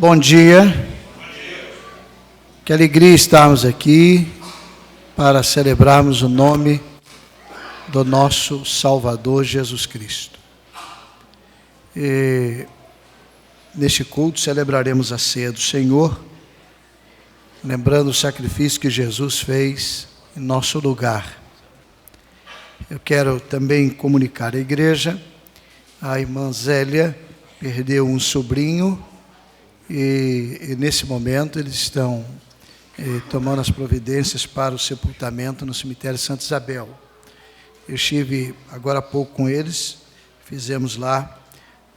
Bom dia. Que alegria estarmos aqui para celebrarmos o nome do nosso Salvador Jesus Cristo. E neste culto celebraremos a ceia do Senhor, lembrando o sacrifício que Jesus fez em nosso lugar. Eu quero também comunicar à igreja, a irmã Zélia perdeu um sobrinho e nesse momento eles estão tomando as providências para o sepultamento no cemitério Santa Isabel. Eu estive agora há pouco com eles, fizemos lá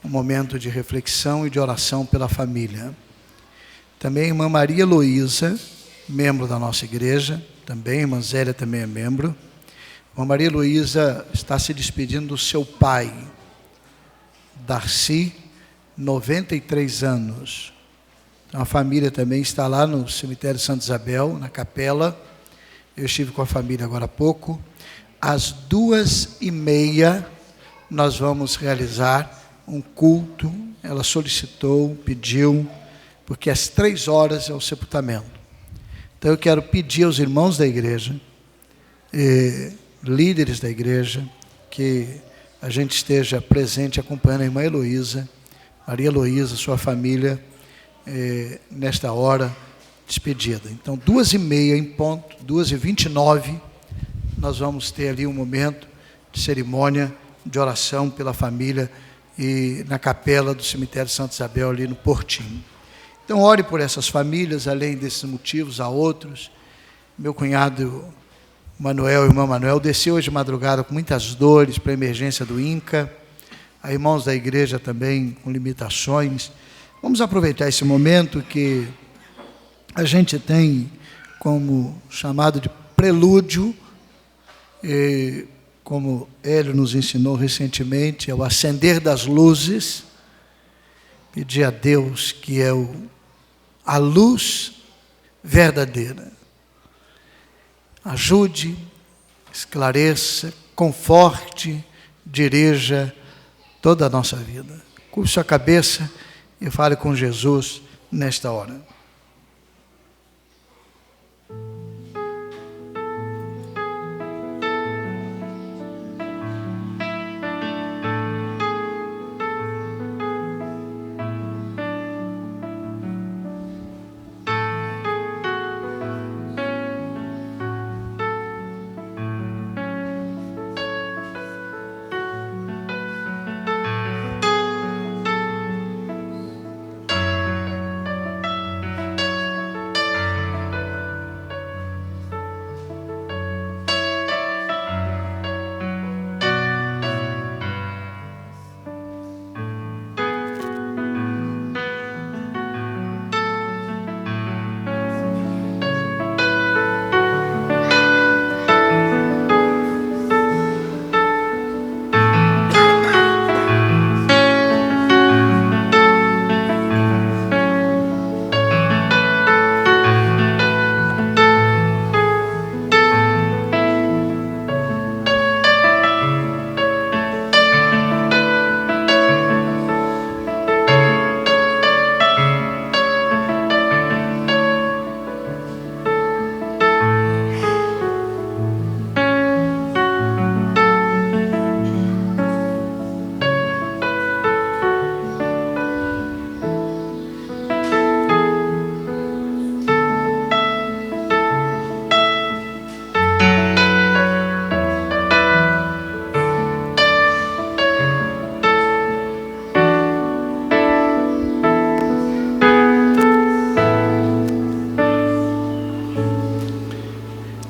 um momento de reflexão e de oração pela família. Também a irmã Maria Heloísa, membro da nossa igreja, também, a irmã Zélia também é membro. A irmã Maria Heloísa está se despedindo do seu pai, Darcy, 93 anos. Então, a família também está lá no cemitério Santa Isabel, na capela. Eu estive com a família agora há pouco. Às 2h30 nós vamos realizar um culto. Ela solicitou, pediu, porque às 3h é o sepultamento. Então eu quero pedir aos irmãos da igreja, líderes da igreja, que a gente esteja presente acompanhando a irmã Heloísa, Maria Heloísa, sua família, nesta hora despedida. Então 2h30 em ponto, 2h29, nós vamos ter ali um momento de cerimônia, de oração pela família e na capela do cemitério Santa Isabel, ali no Portinho. Então ore por essas famílias, além desses motivos, há outros. Meu cunhado Manuel, irmã Manuel, desceu hoje de madrugada com muitas dores para a emergência do INCA. Há irmãos da igreja também com limitações. Vamos aproveitar esse momento que a gente tem como chamado de prelúdio, como Hélio nos ensinou recentemente, é o acender das luzes, pedir a Deus que é a luz verdadeira. Ajude, esclareça, conforte, dirija toda a nossa vida. Curve sua cabeça e fale com Jesus nesta hora.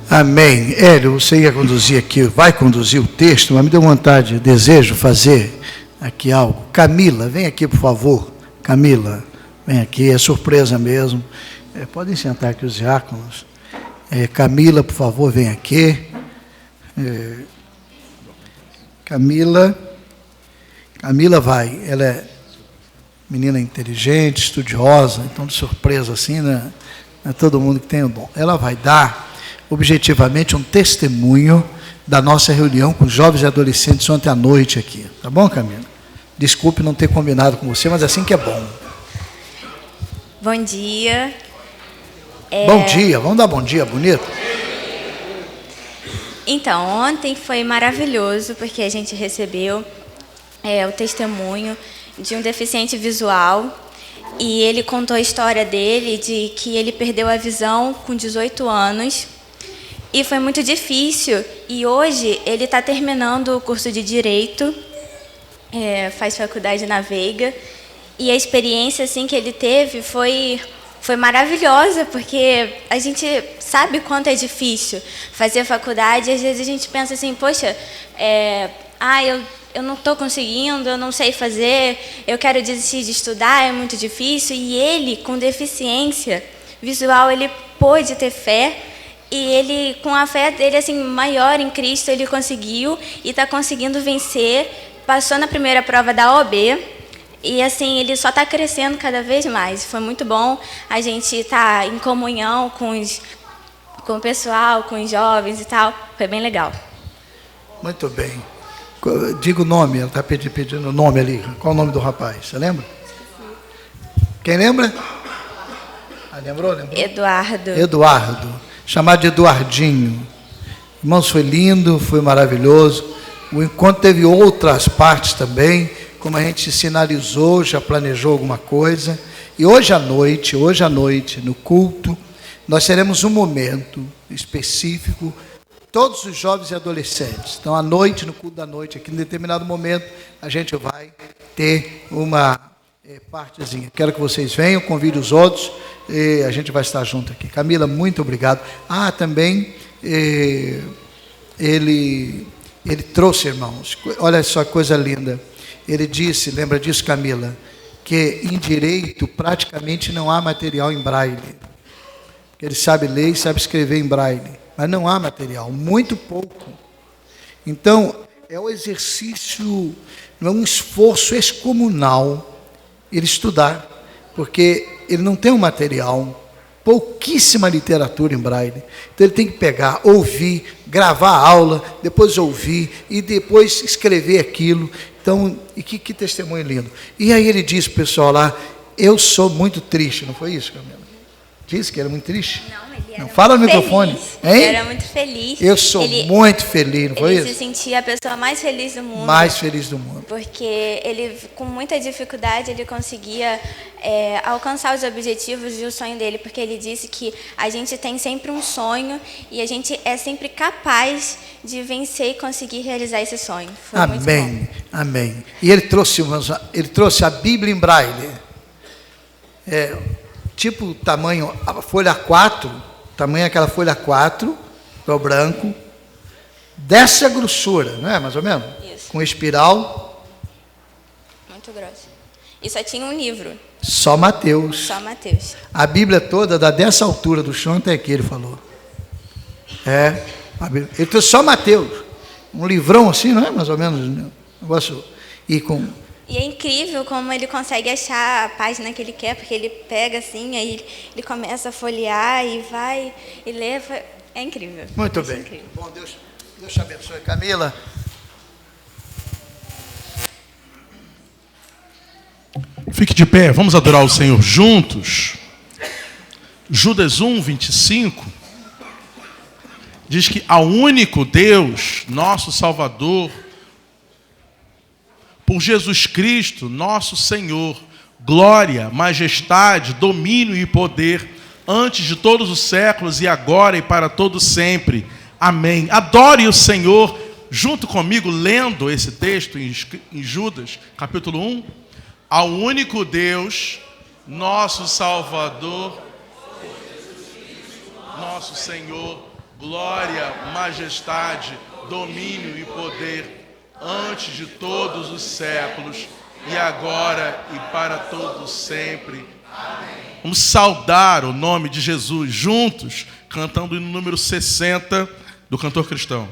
Amém. Hélio, você ia conduzir aqui, vai conduzir o texto, mas me deu vontade, desejo fazer aqui algo. Camila, vem aqui, por favor. Camila, vem aqui, é surpresa mesmo. Podem sentar aqui os diáconos. Camila, por favor, vem aqui. Camila vai, ela é menina inteligente, estudiosa, então de surpresa assim, né? Não é todo mundo que tem o dom. Ela vai dar objetivamente um testemunho da nossa reunião com jovens e adolescentes ontem à noite aqui. Tá bom, Camila? Desculpe não ter combinado com você, mas assim que é bom. Bom dia. Bom dia, vamos dar bom dia bonito? Então, ontem foi maravilhoso, porque a gente recebeu o testemunho de um deficiente visual, e ele contou a história dele, de que ele perdeu a visão com 18 anos, e foi muito difícil, e hoje ele está terminando o curso de Direito, faz faculdade na Veiga, e a experiência assim, que ele teve foi maravilhosa, porque a gente sabe quanto é difícil fazer faculdade, e às vezes a gente pensa assim, poxa, eu não estou conseguindo, eu não sei fazer, eu quero desistir de estudar, é muito difícil. E ele, com deficiência visual, ele pôde ter fé, e ele, com a fé dele assim, maior em Cristo, ele conseguiu e está conseguindo vencer, passou na primeira prova da OAB, e assim, ele só está crescendo cada vez mais. Foi muito bom a gente estar em comunhão com o pessoal, com os jovens e tal, foi bem legal. Muito bem. Diga o nome, ela está pedindo o nome ali. Qual o nome do rapaz? Você lembra? Quem lembra? Lembrou? Eduardo. Chamado de Eduardinho. Irmãos, foi lindo, foi maravilhoso. O encontro teve outras partes também, como a gente sinalizou, já planejou alguma coisa. E hoje à noite, no culto, nós teremos um momento específico, todos os jovens e adolescentes. Então, à noite, no culto da noite, aqui em determinado momento, a gente vai ter uma partezinha. Quero que vocês venham, convide os outros, e a gente vai estar junto aqui. Camila, muito obrigado. Também ele trouxe, irmãos, olha só que coisa linda. Ele disse, lembra disso, Camila, que em direito praticamente não há material em braille. Ele sabe ler e sabe escrever em braille, mas não há material, muito pouco. Então, é um exercício, não é um esforço excomunal ele estudar, porque ele não tem um material, pouquíssima literatura em braille. Então ele tem que pegar, ouvir, gravar a aula, depois ouvir e depois escrever aquilo. Então, e que testemunho lindo. E aí ele disse para o pessoal lá, eu sou muito triste, não foi isso, Camila? Disse que era muito triste? Não, ele era fala no muito microfone. Feliz. Hein? Ele era muito feliz. Eu sou muito feliz, não foi isso? Ele se sentia a pessoa mais feliz do mundo. Mais feliz do mundo. Porque ele, com muita dificuldade, ele conseguia alcançar os objetivos e o sonho dele. Porque ele disse que a gente tem sempre um sonho e a gente é sempre capaz de vencer e conseguir realizar esse sonho. Foi muito bom. Amém. E ele trouxe a Bíblia em braille. Tipo tamanho, a folha 4, tamanho aquela folha 4, que é o branco, dessa grossura, não é, mais ou menos? Isso. Com espiral. Muito grosso. E só tinha um livro. Só Mateus. Só Mateus. A Bíblia toda dá dessa altura do chão até aqui, ele falou. Ele trouxe só Mateus. Um livrão assim, não é, mais ou menos? Um negócio. E é incrível como ele consegue achar a página que ele quer, porque ele pega assim, aí ele começa a folhear e vai e lê. É incrível. Muito bem. Incrível. Bom, Deus te abençoe. Camila. Fique de pé, vamos adorar o Senhor juntos. Judas 1, 25, diz que ao único Deus, nosso Salvador, por Jesus Cristo, nosso Senhor, glória, majestade, domínio e poder, antes de todos os séculos e agora e para todo sempre. Amém. Adore o Senhor, junto comigo, lendo esse texto em Judas, capítulo 1. Ao único Deus, nosso Salvador, nosso Senhor, glória, majestade, domínio e poder, antes de todos os séculos, e agora e para todos sempre. Amém. Vamos saudar o nome de Jesus juntos, cantando o número 60 do cantor cristão.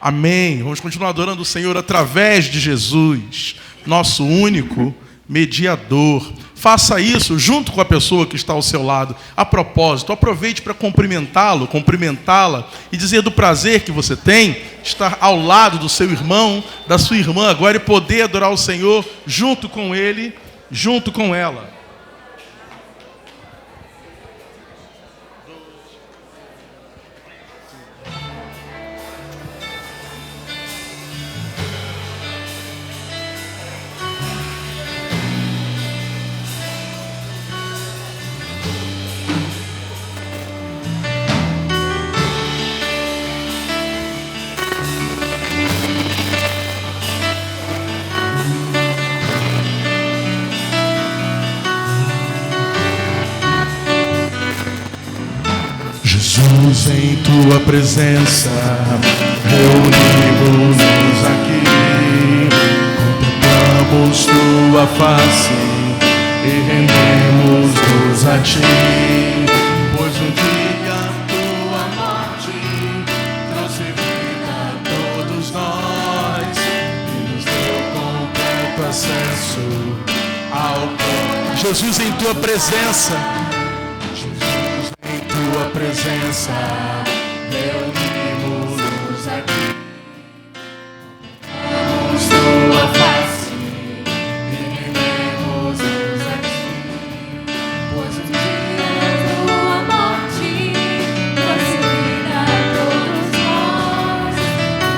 Amém. Vamos continuar adorando o Senhor através de Jesus, nosso único mediador. Faça isso junto com a pessoa que está ao seu lado. A propósito, aproveite para cumprimentá-lo, cumprimentá-la e dizer do prazer que você tem de estar ao lado do seu irmão, da sua irmã agora e poder adorar o Senhor junto com ele, junto com ela. Jesus, em tua presença, reunimos-nos aqui, contemplamos tua face e rendemos-nos a ti, pois um dia tua morte trouxe vida a todos nós e nos deu completo acesso ao Pai. Jesus, em tua presença, tua presença, reunimos-nos aqui, contemplamos tua face e rendemos-nos a ti, pois um dia tua morte trouxe vida a todos nós,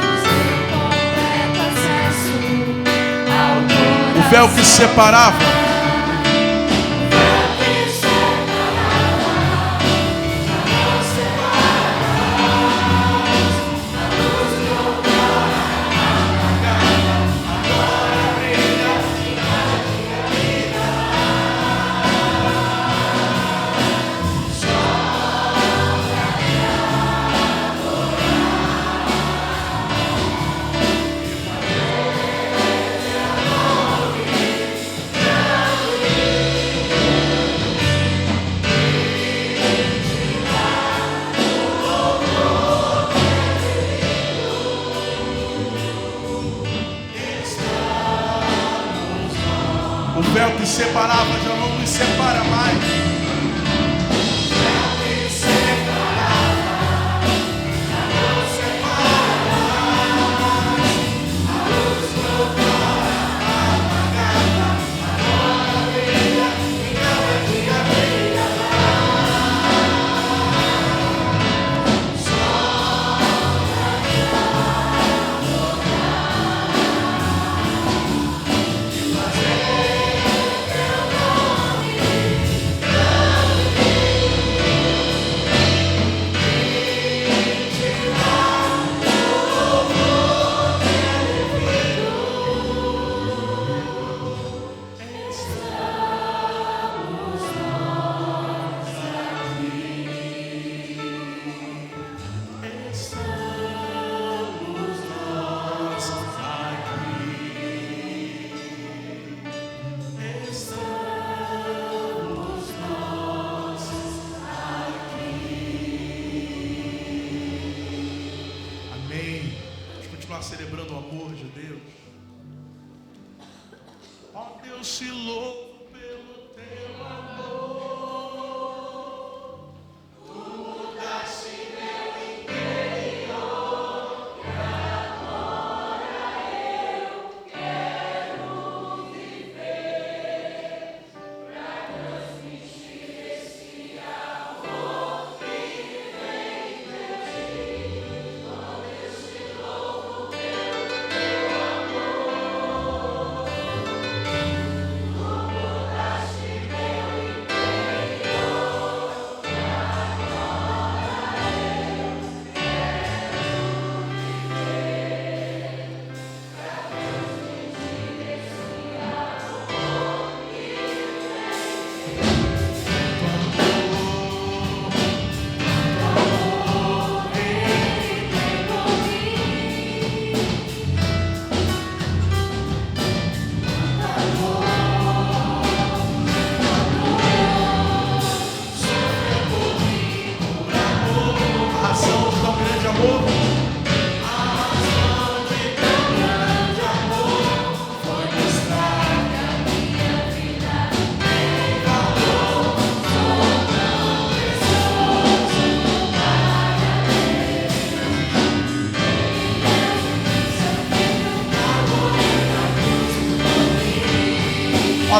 nos deu completo acesso ao coração. O véu que separava que separava já não nos separa mais. Celebrando o amor de Deus. Ó Deus, te louvo pelo teu amor. Tu mudaste meu interior e agora eu quero viver pra transmitir esse amor que vem de ti. Ó Deus, te louvo pelo teu amor.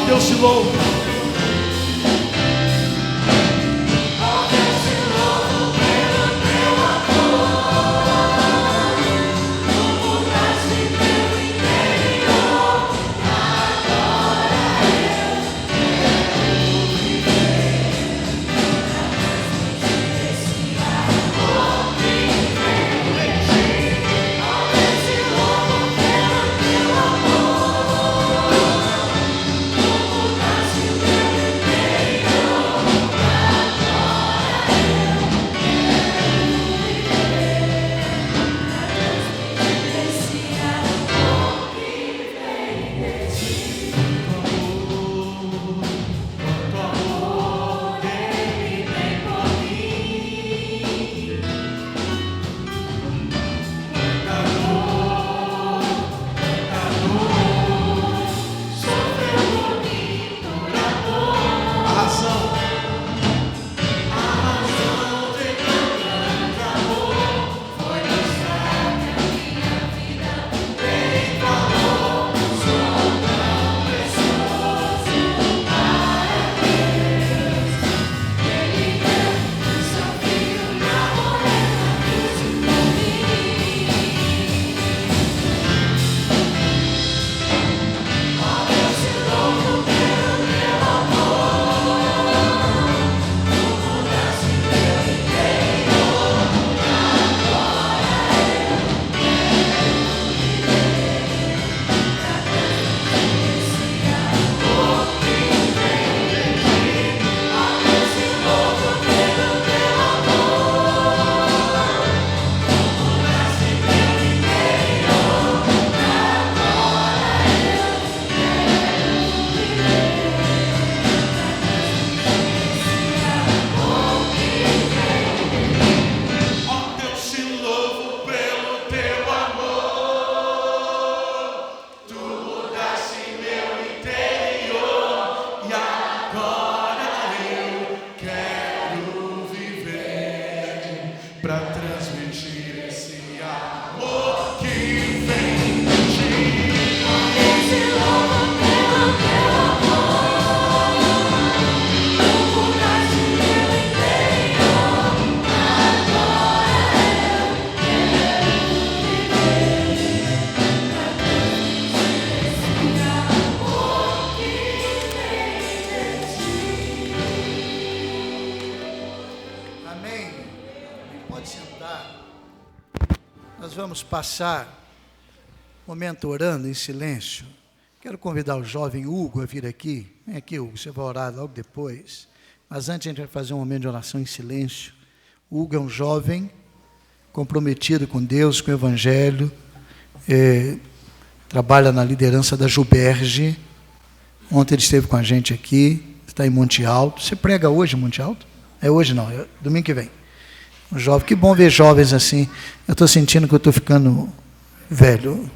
Deus te louvo. Vamos passar um momento orando em silêncio. Quero convidar o jovem Hugo a vir aqui. Vem aqui, Hugo, você vai orar logo depois. Mas antes a gente vai fazer um momento de oração em silêncio. O Hugo é um jovem comprometido com Deus, com o Evangelho. Trabalha na liderança da Juberge. Ontem ele esteve com a gente aqui. Está em Monte Alto. Você prega hoje em Monte Alto? É hoje não, é domingo que vem. Um jovem, que bom ver jovens assim. Eu estou sentindo que eu estou ficando velho.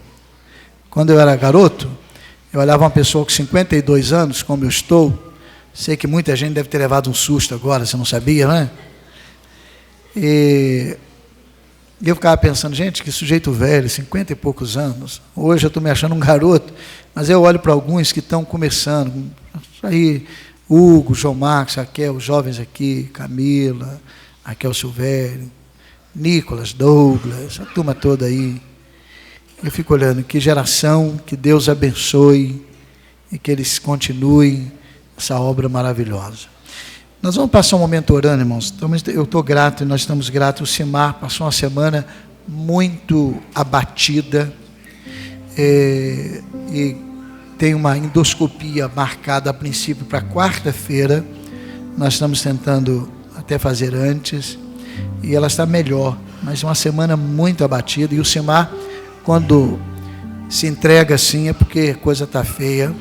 Quando eu era garoto, eu olhava uma pessoa com 52 anos, como eu estou. Sei que muita gente deve ter levado um susto agora, você não sabia, não é? E eu ficava pensando, gente, que sujeito velho, 50 e poucos anos. Hoje eu estou me achando um garoto, mas eu olho para alguns que estão começando. Aí, Hugo, João Marcos, Raquel, os jovens aqui, Camila, Raquel Silvério, Nicolas, Douglas, a turma toda aí. Eu fico olhando, que geração, que Deus abençoe e que eles continuem essa obra maravilhosa. Nós vamos passar um momento orando, irmãos. Eu estou grato e nós estamos gratos. O Simar passou uma semana muito abatida e tem uma endoscopia marcada a princípio para quarta-feira. Nós estamos tentando até fazer antes, e ela está melhor, mas uma semana muito abatida, e o Simar, quando se entrega assim, é porque a coisa está feia,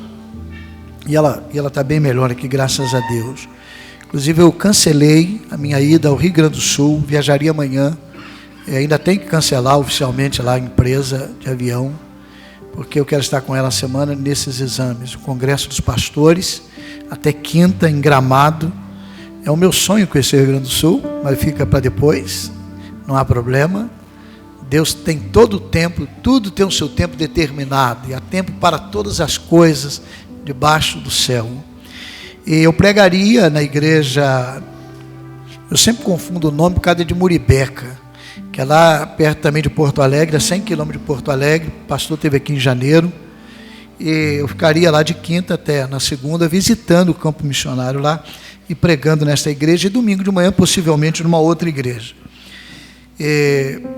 e ela está bem melhor aqui, graças a Deus. Inclusive eu cancelei a minha ida ao Rio Grande do Sul, viajaria amanhã, ainda tem que cancelar oficialmente lá a empresa de avião, porque eu quero estar com ela a semana nesses exames, o Congresso dos Pastores, até quinta, em Gramado. É o meu sonho conhecer o Rio Grande do Sul, mas fica para depois, não há problema. Deus tem todo o tempo, tudo tem o seu tempo determinado, e há tempo para todas as coisas, debaixo do céu. E eu pregaria na igreja, eu sempre confundo o nome por causa de Muribeca, que é lá perto também de Porto Alegre, a 100 quilômetros de Porto Alegre. O pastor esteve aqui em janeiro, e eu ficaria lá de quinta até na segunda, visitando o campo missionário lá, e pregando nesta igreja, e domingo de manhã, possivelmente, numa outra igreja.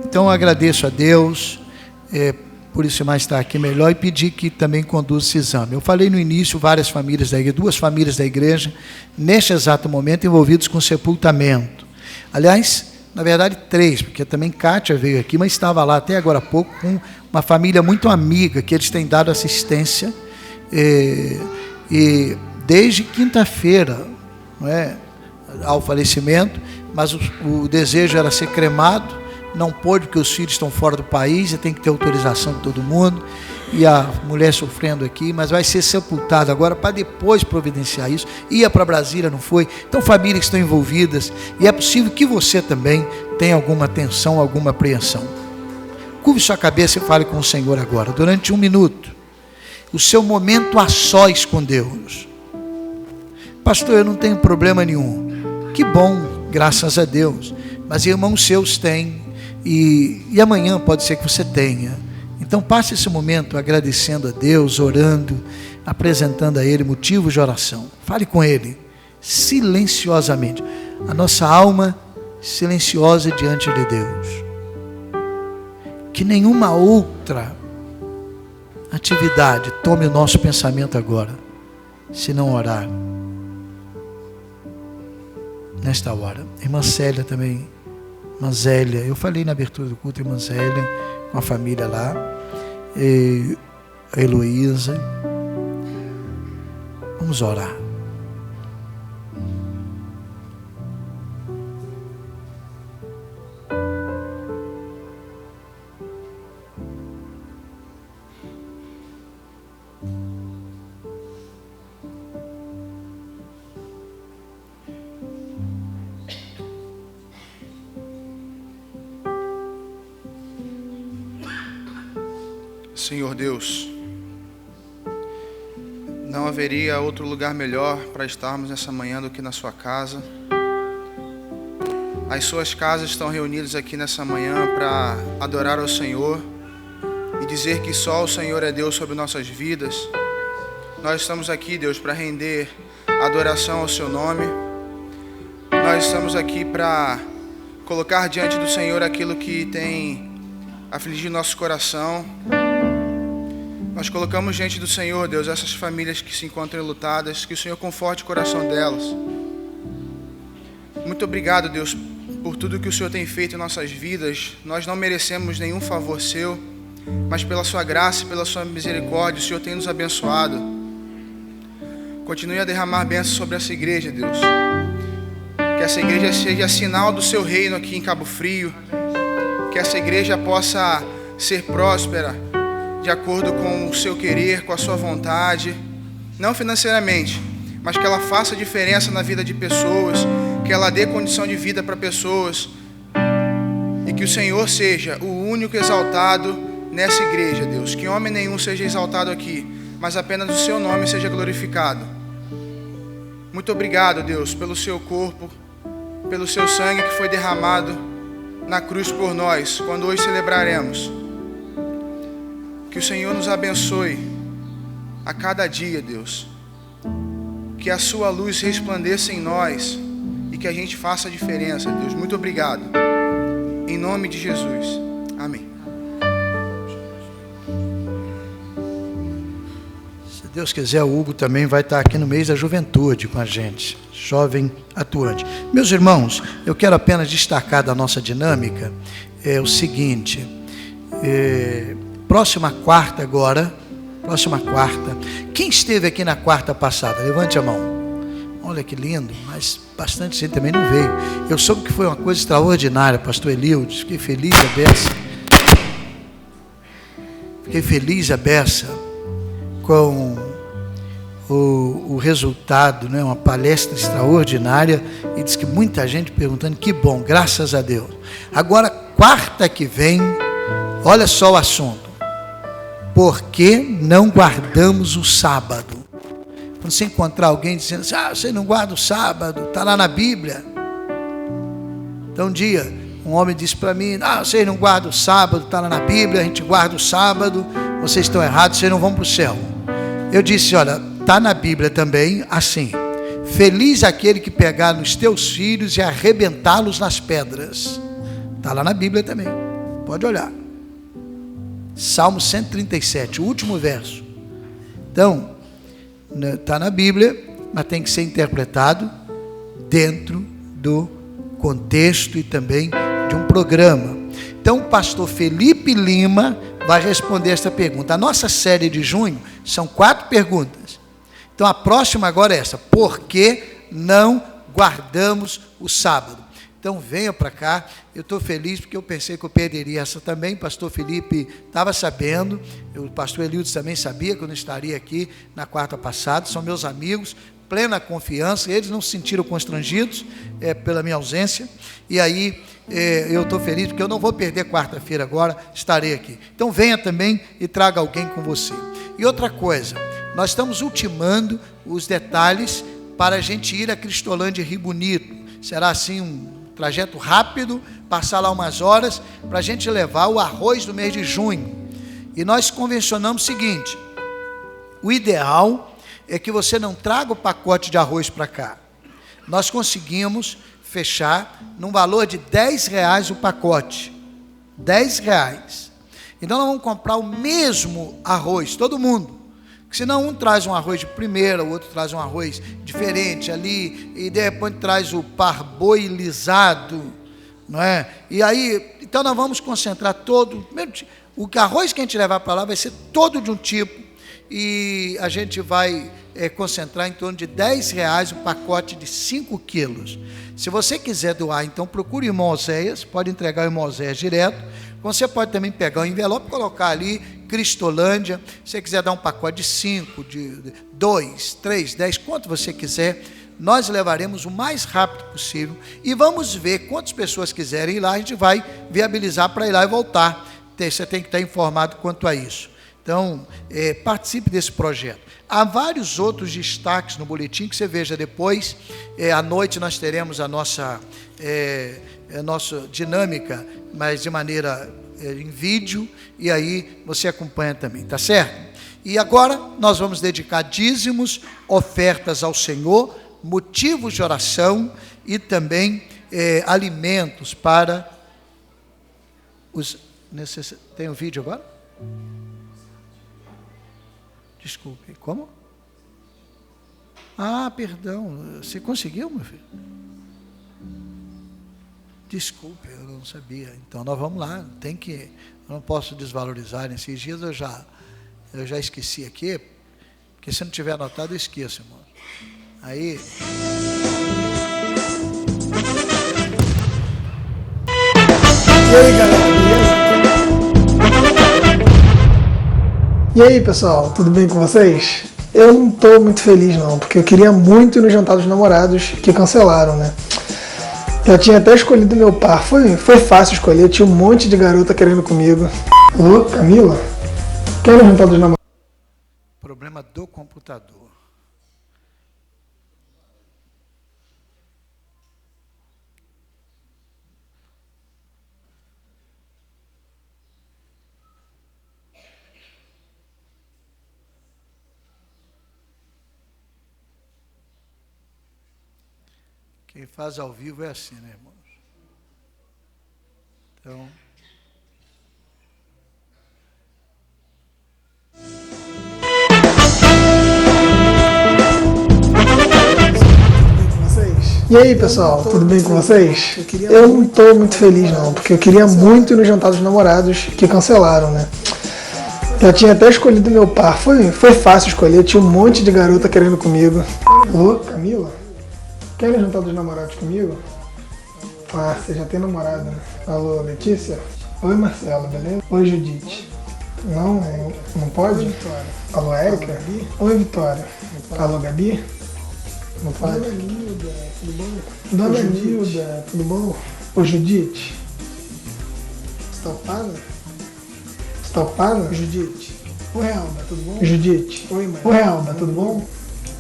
Então, eu agradeço a Deus, por isso mais estar aqui melhor, e pedir que também conduza esse exame. Eu falei no início, várias famílias da igreja, 2 famílias da igreja, neste exato momento, envolvidos com sepultamento. Aliás, na verdade 3, porque também Kátia veio aqui, mas estava lá até agora há pouco, com uma família muito amiga, que eles têm dado assistência, e desde quinta-feira, não é, ao falecimento, mas o desejo era ser cremado, não pôde porque os filhos estão fora do país e tem que ter autorização de todo mundo, e a mulher sofrendo aqui, mas vai ser sepultado agora para depois providenciar isso. Ia para Brasília, não foi? Então, famílias que estão envolvidas, e é possível que você também tenha alguma tensão, alguma apreensão. Curve sua cabeça e fale com o Senhor agora, durante 1 minuto, o seu momento a sós com Deus. Pastor, eu não tenho problema nenhum. Que bom, graças a Deus. Mas irmãos seus têm, e amanhã pode ser que você tenha. Então passe esse momento agradecendo a Deus, orando, apresentando a Ele motivos de oração. Fale com Ele, silenciosamente. A nossa alma silenciosa diante de Deus. Que nenhuma outra atividade tome o nosso pensamento agora, se não orar. Nesta hora. Irmã Célia também. Irmã Zélia. Eu falei na abertura do culto, irmã Zélia, com a família lá. E a Heloísa. Vamos orar. Senhor Deus, não haveria outro lugar melhor para estarmos nessa manhã do que na sua casa. As suas casas estão reunidas aqui nessa manhã para adorar ao Senhor e dizer que só o Senhor é Deus sobre nossas vidas. Nós estamos aqui, Deus, para render adoração ao seu nome. Nós estamos aqui para colocar diante do Senhor aquilo que tem afligido nosso coração. Nós colocamos diante do Senhor, Deus, essas famílias que se encontram enlutadas, que o Senhor conforte o coração delas. Muito obrigado, Deus, por tudo que o Senhor tem feito em nossas vidas. Nós não merecemos nenhum favor seu, mas pela sua graça e pela sua misericórdia, o Senhor tem nos abençoado. Continue a derramar bênçãos sobre essa igreja, Deus. Que essa igreja seja sinal do seu reino aqui em Cabo Frio. Que essa igreja possa ser próspera, de acordo com o seu querer, com a sua vontade, não financeiramente, mas que ela faça diferença na vida de pessoas, que ela dê condição de vida para pessoas, e que o Senhor seja o único exaltado nessa igreja, Deus, que homem nenhum seja exaltado aqui, mas apenas o seu nome seja glorificado. Muito obrigado, Deus, pelo seu corpo, pelo seu sangue que foi derramado na cruz por nós, quando hoje celebraremos. Que o Senhor nos abençoe a cada dia, Deus. Que a sua luz resplandeça em nós e que a gente faça a diferença, Deus. Muito obrigado. Em nome de Jesus. Amém. Se Deus quiser, o Hugo também vai estar aqui no mês da juventude com a gente. Jovem atuante. Meus irmãos, eu quero apenas destacar da nossa dinâmica o seguinte. Próxima quarta agora, quem esteve aqui na quarta passada? Levante a mão. Olha que lindo, mas bastante gente também não veio. Eu soube que foi uma coisa extraordinária, pastor Elildes. Fiquei feliz a beça com o resultado, né? Uma palestra extraordinária, e diz que muita gente perguntando, que bom, graças a Deus. Agora, quarta que vem, olha só o assunto. Por que não guardamos o sábado? Quando você encontrar alguém dizendo assim, você não guarda o sábado, está lá na Bíblia. Então um dia, um homem disse para mim, vocês não guardam o sábado, está lá na Bíblia, a gente guarda o sábado, vocês estão errados, vocês não vão para o céu. Eu disse, olha, está na Bíblia também, assim, feliz aquele que pegar nos teus filhos e arrebentá-los nas pedras. Está lá na Bíblia também, pode olhar. Salmo 137, o último verso. Então, está na Bíblia, mas tem que ser interpretado dentro do contexto e também de um programa. Então, o pastor Felipe Lima vai responder esta pergunta. A nossa série de junho são 4 perguntas. Então, a próxima agora é essa: por que não guardamos o sábado? Então, venha para cá. Eu estou feliz porque eu pensei que eu perderia essa também. O pastor Felipe estava sabendo, o pastor Eliudes também sabia que eu não estaria aqui na quarta passada. São meus amigos, plena confiança. Eles não se sentiram constrangidos pela minha ausência. E aí, eu estou feliz porque eu não vou perder quarta-feira agora, estarei aqui. Então, venha também e traga alguém com você. E outra coisa, nós estamos ultimando os detalhes para a gente ir a Cristolândia e Rio Bonito. Será assim um trajeto rápido, passar lá umas horas, para a gente levar o arroz do mês de junho. E nós convencionamos o seguinte: o ideal é que você não traga o pacote de arroz para cá. Nós conseguimos fechar num valor de R$10 o pacote. R$10. Então nós vamos comprar o mesmo arroz, todo mundo. Senão um traz um arroz de primeira, o outro traz um arroz diferente ali, e de repente traz o parboilizado, não é? E aí, então nós vamos concentrar todo, o arroz que a gente levar para lá vai ser todo de um tipo, e a gente vai concentrar em torno de R$10 o pacote de 5 quilos. Se você quiser doar, então procure o irmão Oséias, pode entregar o irmão Oséias direto. Você pode também pegar o envelope e colocar ali, Cristolândia. Se você quiser dar um pacote de 5, de 2, 3, 10, quanto você quiser, nós levaremos o mais rápido possível e vamos ver quantas pessoas quiserem ir lá, a gente vai viabilizar para ir lá e voltar. Você tem que estar informado quanto a isso. Então, participe desse projeto. Há vários outros destaques no boletim que você veja depois. À noite nós teremos a nossa dinâmica, mas de maneira em vídeo, e aí você acompanha também, tá certo? E agora nós vamos dedicar dízimos, ofertas ao Senhor, motivos de oração e também alimentos para os necessitados. Tem um vídeo agora? Desculpe, como? Perdão, você conseguiu, meu filho? Desculpe, eu não sabia. Então nós vamos lá, eu não posso desvalorizar. Nesses dias eu já esqueci aqui, porque se não tiver anotado eu esqueço, irmão. Aí... E aí, galera? E aí, pessoal, tudo bem com vocês? Eu não tô muito feliz não, porque eu queria muito ir no jantar dos namorados, que cancelaram, né? Eu tinha até escolhido meu par, foi fácil escolher, tinha um monte de garota querendo comigo. Ô, Camila, quer ir no jantar dos namorados? Problema do computador. Quem faz ao vivo é assim, né, irmãos? Então... E aí, pessoal, tudo bem com vocês? Eu não tô muito feliz não, porque eu queria muito ir no jantar dos namorados, que cancelaram, né? Eu tinha até escolhido meu par, foi fácil escolher, tinha um monte de garota querendo comigo. Ô, Camila, quer ir no jantar dos namorados comigo? Você já tem namorado, né? Alô, Letícia? Oi, Marcelo, beleza? Oi, Judite. Não pode? Oi, Vitória. Alô, Érica? Oi, Vitória. Alô, Gabi? Não pode? Dona Nilda, tudo bom? Dona Nilda, tudo bom? Ô, Judite? Você tá ocupada? Você tá ocupada? Judite. Oi, Alba, tudo bom? Judite. Oi, mãe. Oi, Alba, tudo bom?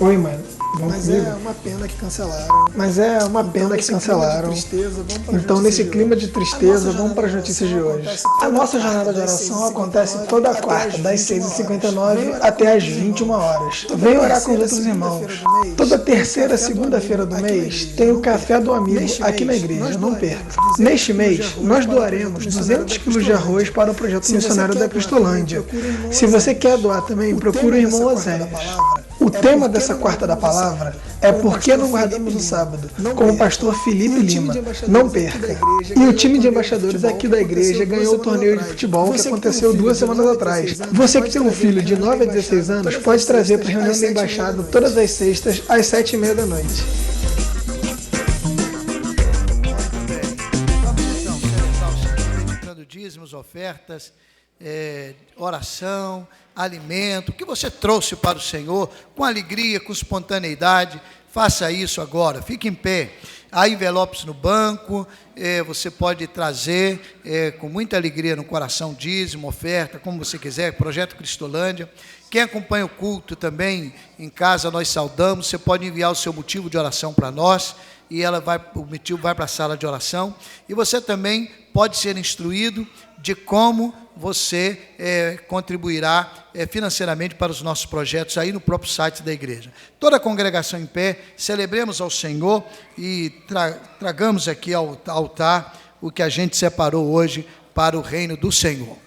Oi, mãe. Mas é uma pena que cancelaram. Então, nesse clima de tristeza, vamos para as notícias de hoje. A nossa jornada de oração acontece toda quarta, das 6h59 até as 21 horas. Vem orar com os outros irmãos. Toda terceira segunda-feira do mês tem o Café do Amigo aqui na igreja, não perca. Neste mês, nós doaremos 200 quilos de arroz para o projeto missionário da Cristolândia. Se você quer doar também, procure o irmão Oséias. O tema dessa quarta da palavra é Por que não guardamos o sábado? Com o pastor Felipe Lima. Não perca. E o time de embaixadores aqui da igreja ganhou o torneio de futebol que aconteceu 2 semanas atrás. Você que tem um filho de 9 a 16 anos pode trazer para a reunião da embaixada todas as sextas às 7h30 da noite. Dízimos, ofertas, oração, alimento, o que você trouxe para o Senhor, com alegria, com espontaneidade, faça isso agora, fique em pé. Há envelopes no banco, você pode trazer com muita alegria no coração, dízimo, oferta, como você quiser, Projeto Cristolândia. Quem acompanha o culto também em casa, nós saudamos, você pode enviar o seu motivo de oração para nós, e o motivo vai para a sala de oração, e você também pode ser instruído de como você contribuirá financeiramente para os nossos projetos aí no próprio site da igreja. Toda a congregação em pé, celebremos ao Senhor e tragamos aqui ao altar o que a gente separou hoje para o reino do Senhor.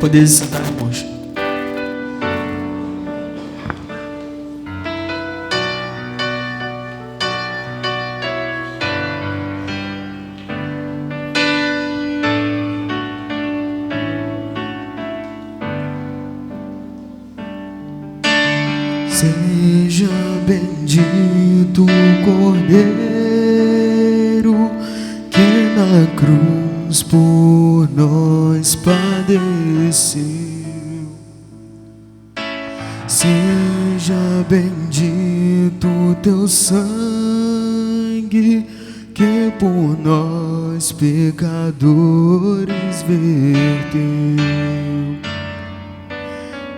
Poder sentar, irmãos. Seja bendito o Cordeiro que na cruz por nós padeceu. Seja bendito o teu sangue que por nós pecadores verteu.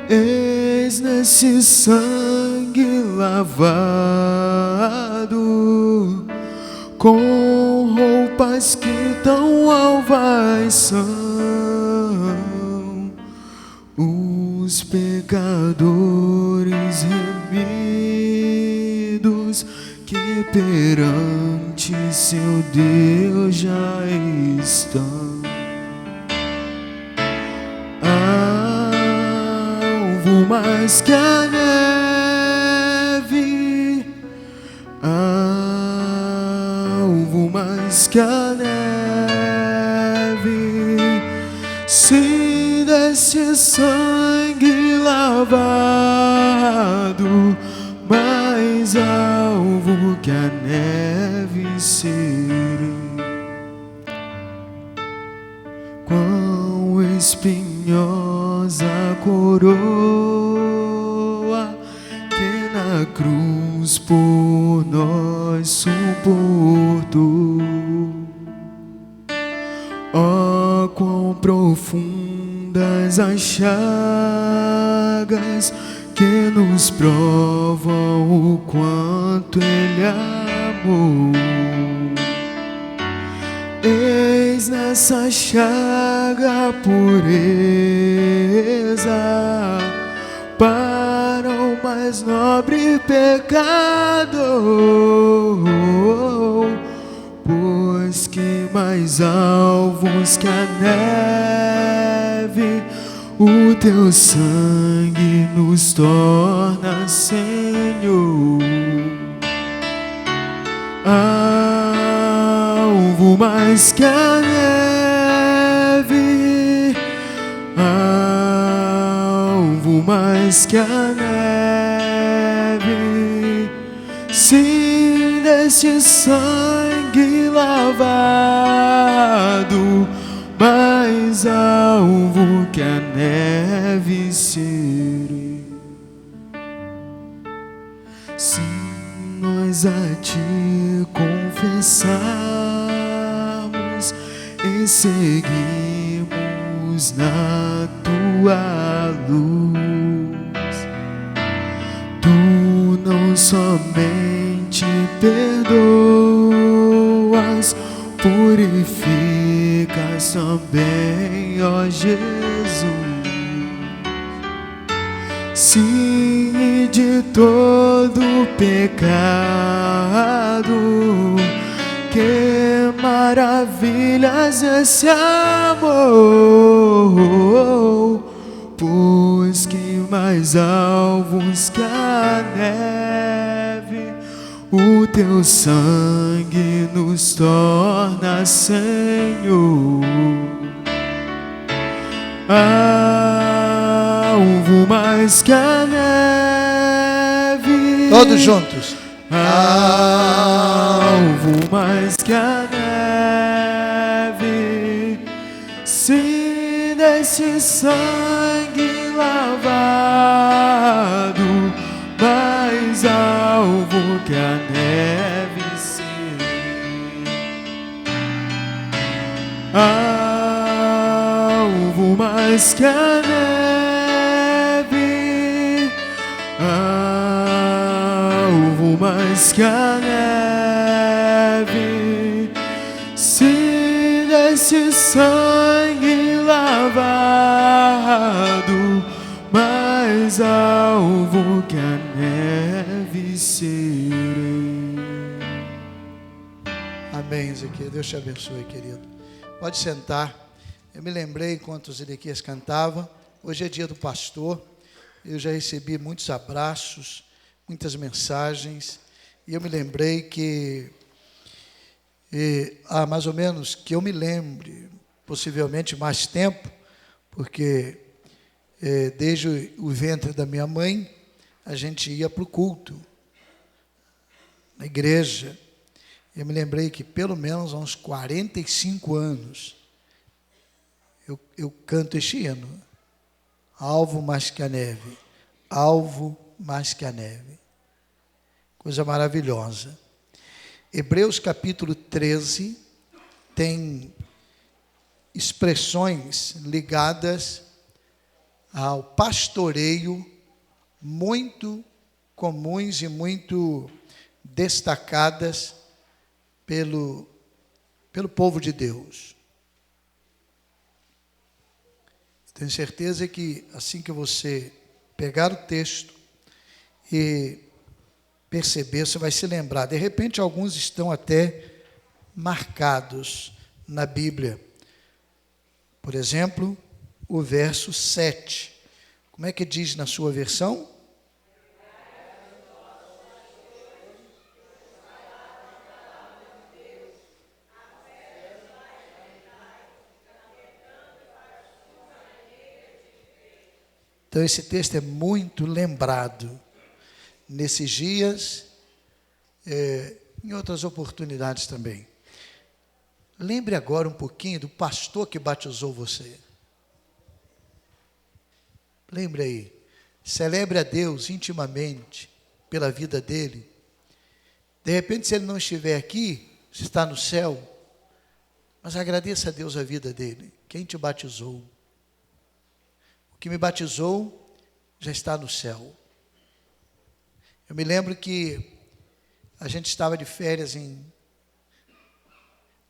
Eis nesse sangue lavado, com roupas que tão alvas são, os pecadores remidos que perante seu Deus já estão. Mais que a neve, alvo mais que a neve, se desse sangue lavado, mais alvo que a neve serei. Quão espinhosa coroa que na cruz por nós suportou. Oh, quão profundas as chagas que nos provam o quanto Ele amou. Eis nessa chaga a pureza para o mais nobre pecado, pois que mais alvos que a neve, o teu sangue nos torna, Senhor. Alvo mais que a neve, alvo mais que a neve, se deste sangue lavado, mais alvo que a neve serei. Se nós a ti confessarmos e seguimos na tua luz, tu não somente perdoas, purificas também, ó Jesus. Sim, de todo pecado, que maravilhas esse amor, pois que mais alvos que a neve, o teu sangue nos torna, Senhor. Alvo mais que a neve. Todos juntos. Alvo mais que a neve, se desse sangue lavado, mais alvo que a neve serei. Alvo mais que a neve, alvo mais que a neve, se desse sangue lavado, mais alvo que a neve serei. Amém, Ezequiel. Deus te abençoe, querido. Pode sentar. Eu me lembrei enquanto o Zedequias cantava, hoje é dia do pastor, eu já recebi muitos abraços, muitas mensagens, e eu me lembrei que, há mais ou menos, que eu me lembre, possivelmente mais tempo, porque desde o ventre da minha mãe, a gente ia para o culto, na igreja. Eu me lembrei que pelo menos há uns 45 anos, eu canto este hino, alvo mais que a neve, alvo mais que a neve. Coisa maravilhosa. Hebreus capítulo 13 tem expressões ligadas ao pastoreio muito comuns e muito destacadas pelo povo de Deus. Tenho certeza que assim que você pegar o texto e perceber, você vai se lembrar. De repente, alguns estão até marcados na Bíblia. Por exemplo, o verso 7. Como é que diz na sua versão? Então, esse texto é muito lembrado nesses dias, em outras oportunidades também. Lembre agora um pouquinho do pastor que batizou você. Lembre aí. Celebre a Deus intimamente pela vida dele. De repente, se ele não estiver aqui, você está no céu, mas agradeça a Deus a vida dele. Quem te batizou? Que me batizou já está no céu. Eu me lembro que a gente estava de férias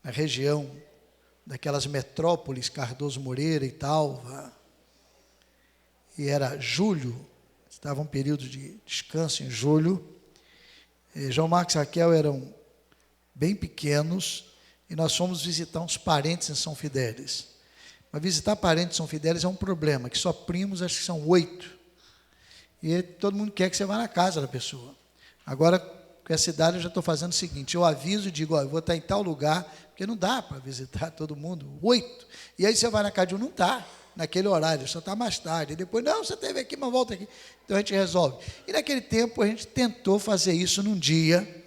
na região daquelas metrópoles, Cardoso Moreira e Talva, e era julho, estava um período de descanso em julho. João Marcos e Raquel eram bem pequenos e nós fomos visitar uns parentes em São Fidélis. Mas visitar parentes de São Fidélis é um problema, que só primos, acho que são 8. E todo mundo quer que você vá na casa da pessoa. Agora, com essa idade, eu já estou fazendo o seguinte, eu aviso e digo, eu vou estar em tal lugar, porque não dá para visitar todo mundo, 8. E aí você vai na casa de um, não está naquele horário, só está mais tarde. E depois, não, você esteve aqui, mas volta aqui. Então a gente resolve. E naquele tempo, a gente tentou fazer isso num dia,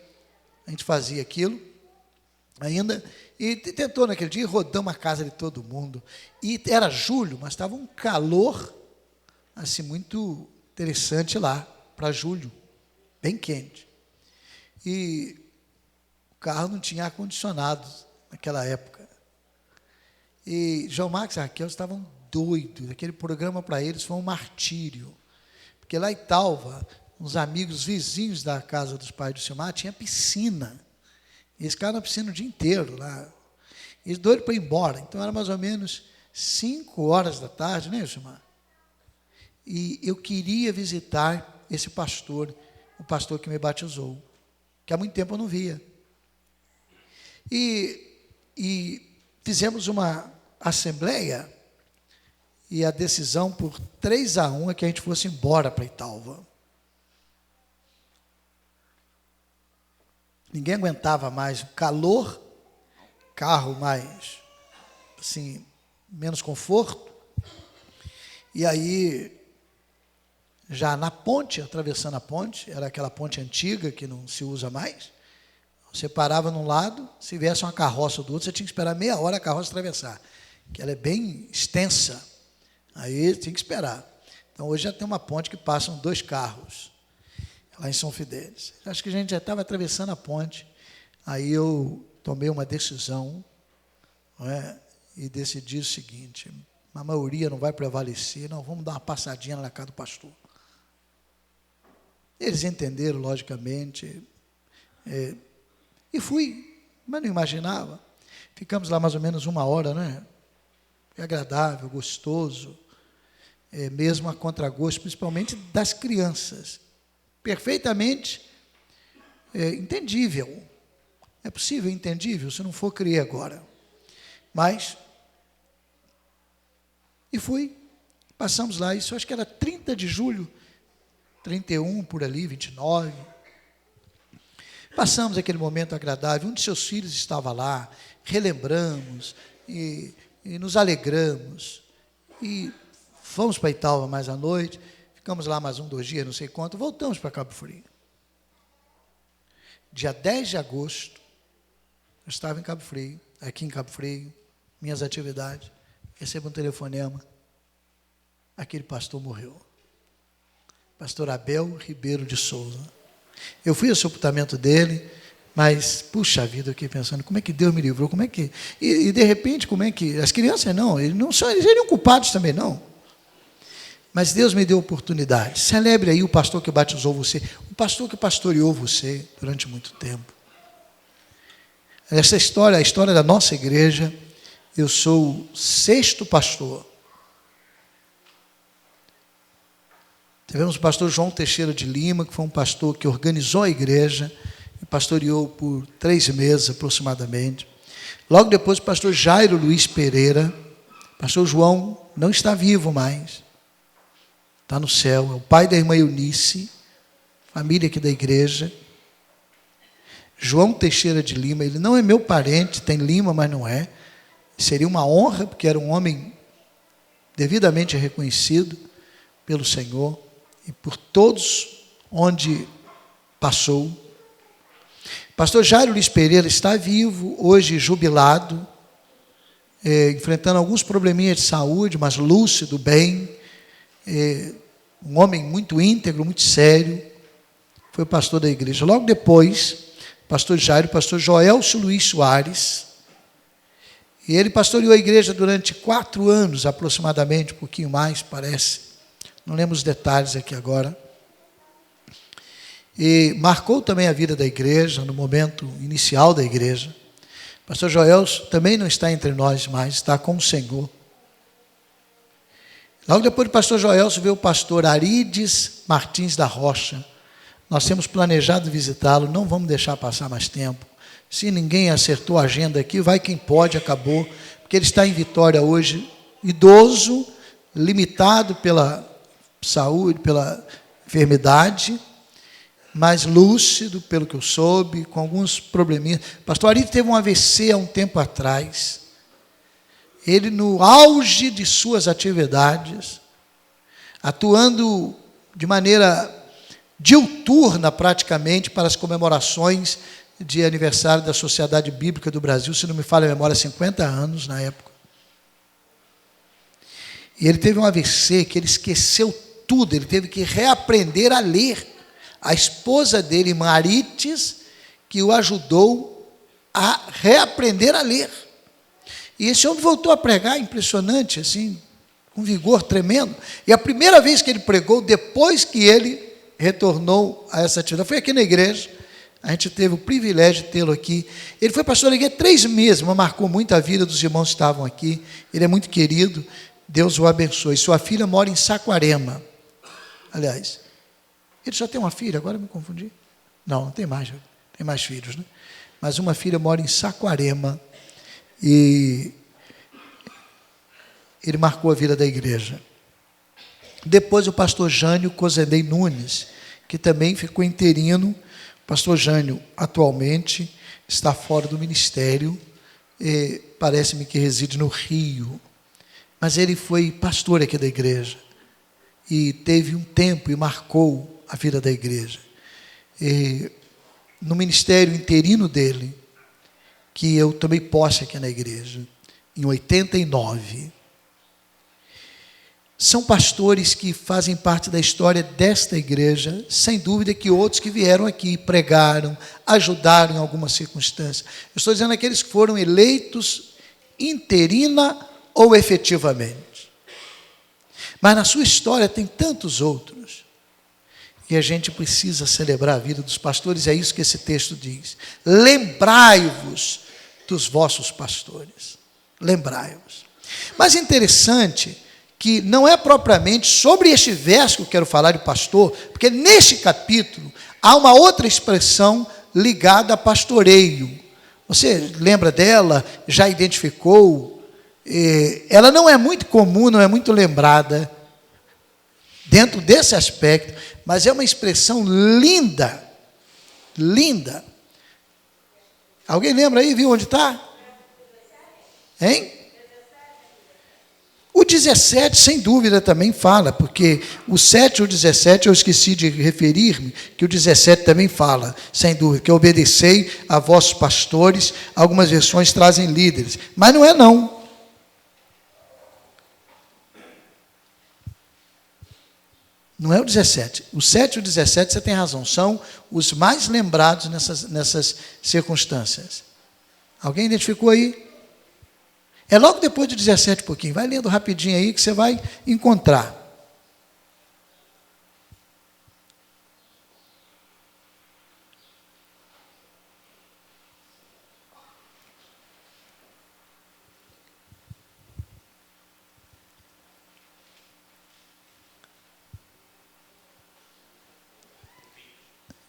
a gente fazia aquilo, ainda, e tentou naquele dia, rodamos a casa de todo mundo, e era julho, mas estava um calor, assim, muito interessante lá, para julho, bem quente, e o carro não tinha ar-condicionado naquela época, e João Marcos e Raquel estavam doidos, aquele programa para eles foi um martírio, porque lá em Talva, uns amigos vizinhos da casa dos pais do Silmar, tinha piscina. Eles ficaram na piscina o dia inteiro lá. Eles doidos para ir embora. Então, era mais ou menos 5 horas da tarde, né, Silmar? E eu queria visitar esse pastor, o pastor que me batizou, que há muito tempo eu não via. E fizemos uma assembleia, e a decisão por 3-1 é que a gente fosse embora para Italva. Ninguém aguentava mais o calor, carro mais, assim, menos conforto. E aí, já na ponte, atravessando a ponte, era aquela ponte antiga que não se usa mais, você parava num lado, se viesse uma carroça do outro, você tinha que esperar meia hora a carroça atravessar, que ela é bem extensa, aí tinha que esperar. Então, hoje já tem uma ponte que passam 2 carros, lá em São Fidélis. Acho que a gente já estava atravessando a ponte, aí eu tomei uma decisão, não é? E decidi o seguinte, a maioria não vai prevalecer, não, vamos dar uma passadinha na casa do pastor. Eles entenderam, logicamente, e fui, mas não imaginava. Ficamos lá mais ou menos 1 hora, né? Foi agradável, gostoso, mesmo a contragosto, principalmente das crianças. Perfeitamente entendível. É possível entendível, se não for, criei agora. Mas E fui. Passamos lá, isso acho que era 30 de julho, 31 por ali, 29. Passamos aquele momento agradável. Um de seus filhos estava lá, relembramos e nos alegramos. E fomos para Italva mais à noite, ficamos lá mais 2 dias, não sei quanto, voltamos para Cabo Frio. Dia 10 de agosto, eu estava em Cabo Frio, aqui em Cabo Frio, minhas atividades, recebo um telefonema, aquele pastor morreu. Pastor Abel Ribeiro de Souza. Eu fui ao sepultamento dele, mas, puxa vida, eu fiquei pensando, como é que Deus me livrou? Como é que... E de repente, como é que... As crianças não, eles seriam culpados também, não. Mas Deus me deu oportunidade. Celebre aí o pastor que batizou você, o pastor que pastoreou você durante muito tempo. Essa história, a história da nossa igreja, eu sou o 6º pastor. Tivemos o pastor João Teixeira de Lima, que foi um pastor que organizou a igreja, e pastoreou por 3 meses aproximadamente. Logo depois, o pastor Jairo Luiz Pereira. Pastor João não está vivo mais, está no céu, é o pai da irmã Eunice, família aqui da igreja. João Teixeira de Lima, ele não é meu parente, tem Lima, mas não é. Seria uma honra, porque era um homem devidamente reconhecido pelo Senhor e por todos onde passou. Pastor Jairo Luiz Pereira está vivo, hoje jubilado, enfrentando alguns probleminhas de saúde, mas lúcido, bem, um homem muito íntegro, muito sério, foi pastor da igreja. Logo depois, pastor Jairo, pastor Joelcio Luiz Soares, e ele pastoreou a igreja durante 4 anos, aproximadamente, um pouquinho mais, parece, não lembro os detalhes aqui agora, e marcou também a vida da igreja, no momento inicial da igreja. Pastor Joelcio também não está entre nós mais, está com o Senhor. Logo depois do pastor Joelcio veio o pastor Arides Martins da Rocha. Nós temos planejado visitá-lo, não vamos deixar passar mais tempo. Se ninguém acertou a agenda aqui, vai quem pode, acabou, porque ele está em Vitória hoje, idoso, limitado pela saúde, pela enfermidade, mas lúcido, pelo que eu soube, com alguns probleminhas. Pastor Arides teve um AVC há um tempo atrás. Ele, no auge de suas atividades, atuando de maneira diuturna, praticamente, para as comemorações de aniversário da Sociedade Bíblica do Brasil, se não me falha a memória, 50 anos na época. E ele teve um AVC que ele esqueceu tudo, ele teve que reaprender a ler. A esposa dele, Marites, que o ajudou a reaprender a ler. E esse homem voltou a pregar, impressionante, assim, com vigor tremendo. E a primeira vez que ele pregou, depois que ele retornou a essa atividade, foi aqui na igreja. A gente teve o privilégio de tê-lo aqui. Ele foi pastor da igreja 3 meses, mas marcou muito a vida dos irmãos que estavam aqui. Ele é muito querido, Deus o abençoe. Sua filha mora em Saquarema. Aliás, ele só tem uma filha, agora eu me confundi. Não tem mais filhos, né? Mas uma filha mora em Saquarema e ele marcou a vida da igreja. Depois o pastor Jânio Cozendei Nunes, que também ficou interino. O pastor Jânio atualmente está fora do ministério, parece-me que reside no Rio, mas ele foi pastor aqui da igreja e teve um tempo e marcou a vida da igreja. E no ministério interino dele, que eu tomei posse aqui na igreja, em 89. São pastores que fazem parte da história desta igreja, sem dúvida que outros que vieram aqui, pregaram, ajudaram em alguma circunstância. Eu estou dizendo aqueles que foram eleitos interina ou efetivamente. Mas na sua história tem tantos outros. E a gente precisa celebrar a vida dos pastores, é isso que esse texto diz. Lembrai-vos dos vossos pastores. Lembrai-vos. Mas interessante que não é propriamente sobre este verso que eu quero falar de pastor, porque neste capítulo há uma outra expressão ligada a pastoreio. Você lembra dela? Já identificou? ela não é muito comum, não é muito lembrada dentro desse aspecto, mas é uma expressão linda, linda. Alguém lembra aí, viu onde está? Hein? O 17, sem dúvida, também fala, porque o 7 e o 17, eu esqueci de referir-me, que o 17 também fala, sem dúvida, que obedecei a vossos pastores, algumas versões trazem líderes, mas não é não. Não é o 17. O 7 e o 17, você tem razão, são os mais lembrados nessas circunstâncias. Alguém identificou aí? É logo depois do 17 um pouquinho. Vai lendo rapidinho aí que você vai encontrar.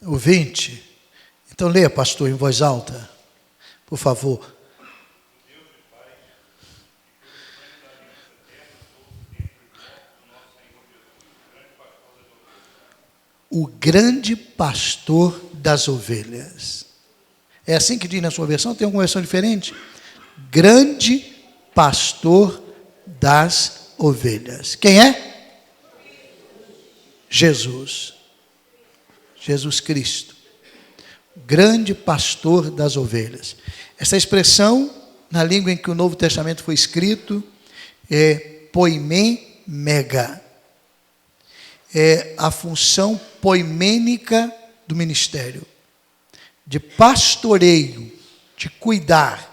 O 20. Então leia, pastor, em voz alta, por favor. O grande pastor das ovelhas. É assim que diz na sua versão? Tem alguma versão diferente? Grande pastor das ovelhas. Quem é? Jesus. Jesus Cristo. Grande pastor das ovelhas. Essa expressão, na língua em que o Novo Testamento foi escrito, é poimê mega. É a função poimênica do ministério, de pastoreio, de cuidar.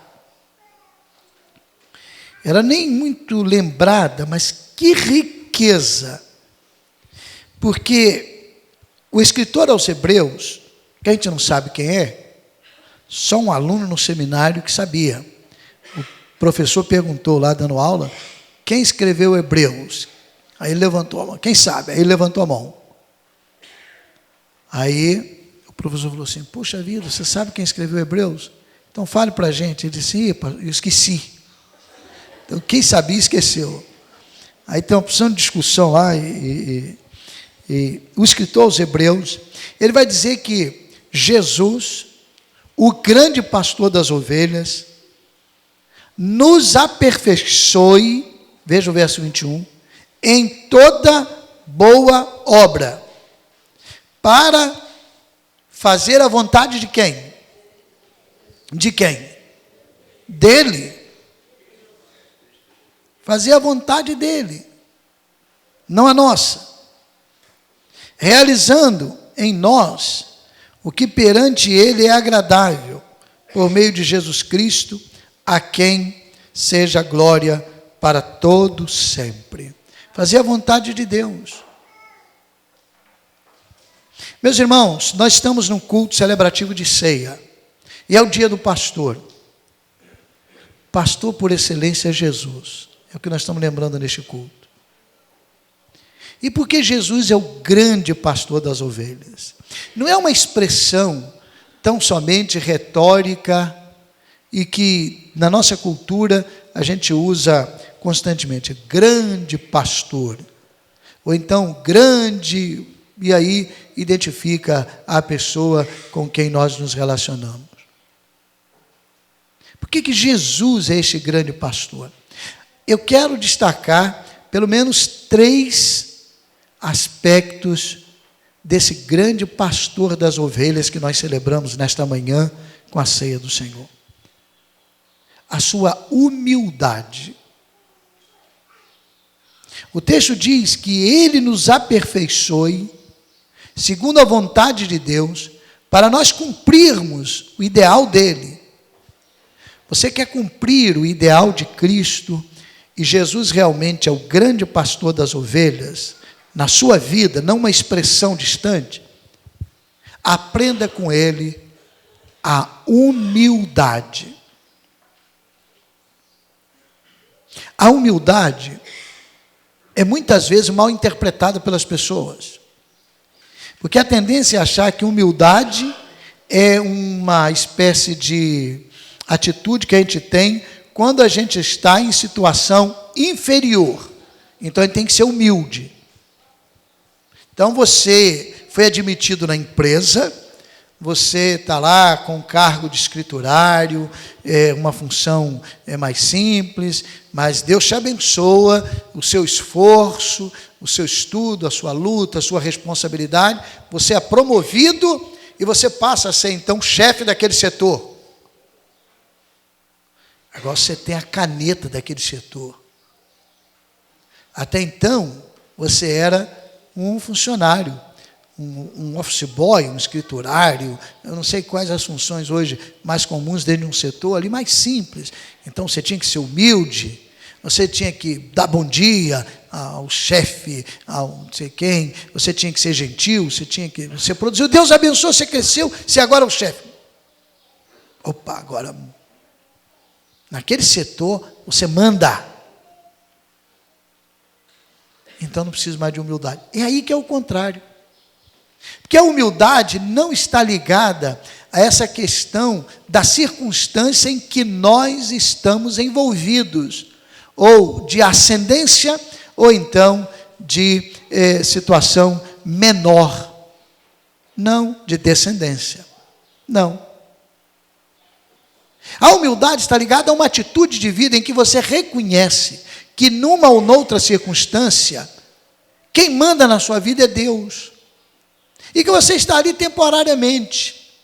Era nem muito lembrada, mas que riqueza, porque o escritor aos Hebreus, que a gente não sabe quem é, só um aluno no seminário que sabia. O professor perguntou lá dando aula, quem escreveu Hebreus? Aí ele levantou a mão. Quem sabe? Aí ele levantou a mão. Aí o professor falou assim, puxa vida, você sabe quem escreveu Hebreus? Então fale para a gente. Ele disse, eu esqueci. Então quem sabia esqueceu. Aí tem uma opção de discussão lá, e o escritor aos Hebreus, ele vai dizer que Jesus, o grande pastor das ovelhas, nos aperfeiçoe, veja o verso 21, em toda boa obra, para fazer a vontade de quem? De quem? Dele. Fazer a vontade dele, não a nossa. Realizando em nós o que perante ele é agradável, por meio de Jesus Cristo, a quem seja glória para todo sempre. Fazer a vontade de Deus. Meus irmãos, nós estamos num culto celebrativo de ceia. E é o dia do pastor. Pastor por excelência é Jesus. É o que nós estamos lembrando neste culto. E por que Jesus é o grande pastor das ovelhas? Não é uma expressão tão somente retórica e que na nossa cultura a gente usa constantemente, grande pastor, ou então grande, e aí identifica a pessoa com quem nós nos relacionamos. Por que Jesus é este grande pastor? Eu quero destacar pelo menos 3 aspectos desse grande pastor das ovelhas que nós celebramos nesta manhã com a ceia do Senhor. A sua humildade. O texto diz que ele nos aperfeiçoe, segundo a vontade de Deus, para nós cumprirmos o ideal dele. Você quer cumprir o ideal de Cristo, e Jesus realmente é o grande pastor das ovelhas, na sua vida, não uma expressão distante, aprenda com ele a humildade. A humildade é muitas vezes mal interpretada pelas pessoas, porque a tendência é achar que humildade é uma espécie de atitude que a gente tem quando a gente está em situação inferior. Então, ele tem que ser humilde. Então, você foi admitido na empresa, você está lá com cargo de escriturário, uma função mais simples, mas Deus te abençoa, o seu esforço, o seu estudo, a sua luta, a sua responsabilidade, você é promovido e você passa a ser, então, chefe daquele setor. Agora você tem a caneta daquele setor. Até então, você era um funcionário, um office boy, um escriturário, eu não sei quais as funções hoje mais comuns dentro de um setor ali, mais simples. Então, você tinha que ser humilde, você tinha que dar bom dia ao chefe, ao não sei quem, você tinha que ser gentil, você produziu, Deus abençoou, você cresceu, você agora é o chefe. Opa, agora, naquele setor, você manda. Então, não precisa mais de humildade. É aí que é o contrário. Porque a humildade não está ligada a essa questão da circunstância em que nós estamos envolvidos, ou de ascendência, ou então de situação menor. Não de descendência. Não. A humildade está ligada a uma atitude de vida em que você reconhece que numa ou noutra circunstância, quem manda na sua vida é Deus. E que você está ali temporariamente.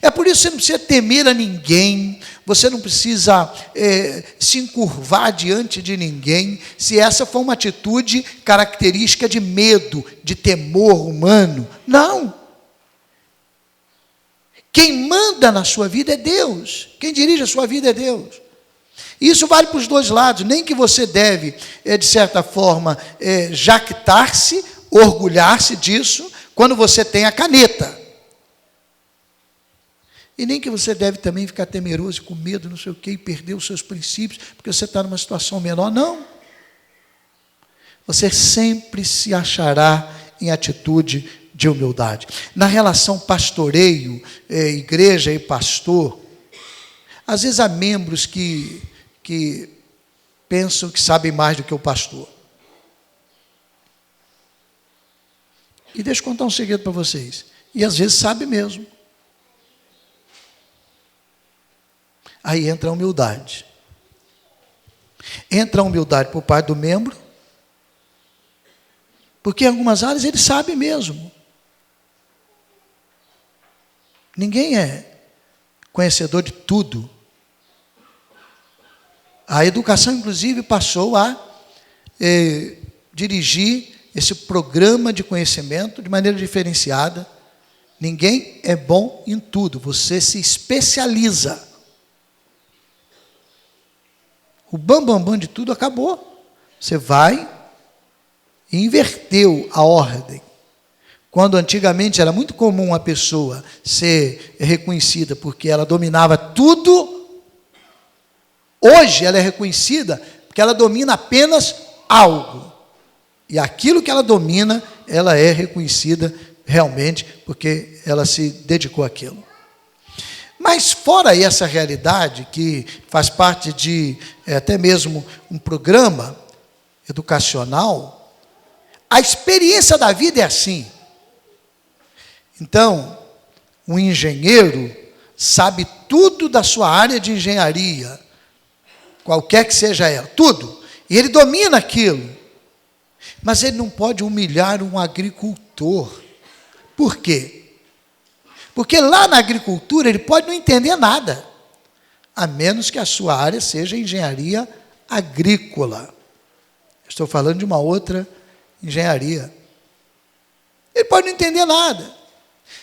É por isso que você não precisa temer a ninguém, você não precisa se encurvar diante de ninguém, se essa for uma atitude característica de medo, de temor humano. Não. Quem manda na sua vida é Deus. Quem dirige a sua vida é Deus. Isso vale para os dois lados. Nem que você deve, de certa forma, jactar-se, orgulhar-se disso, quando você tem a caneta. E nem que você deve também ficar temeroso, com medo, não sei o quê, e perder os seus princípios, porque você está numa situação menor. Não. Você sempre se achará em atitude de humildade. Na relação pastoreio, igreja e pastor, às vezes há membros que pensam que sabem mais do que o pastor. E deixa eu contar um segredo para vocês. E às vezes sabe mesmo. Aí entra a humildade. Entra a humildade por parte do membro, porque em algumas áreas ele sabe mesmo. Ninguém é conhecedor de tudo. A educação, inclusive, passou a dirigir esse programa de conhecimento de maneira diferenciada. Ninguém é bom em tudo, você se especializa. O bam de tudo acabou. Você vai e inverteu a ordem. Quando antigamente era muito comum uma pessoa ser reconhecida porque ela dominava tudo, hoje ela é reconhecida porque ela domina apenas algo. E aquilo que ela domina, ela é reconhecida realmente porque ela se dedicou àquilo. Mas fora essa realidade, que faz parte de até mesmo um programa educacional, a experiência da vida é assim. Então, um engenheiro sabe tudo da sua área de engenharia, qualquer que seja ela, tudo. E ele domina aquilo. Mas ele não pode humilhar um agricultor. Por quê? Porque lá na agricultura ele pode não entender nada, a menos que a sua área seja engenharia agrícola. Estou falando de uma outra engenharia. Ele pode não entender nada.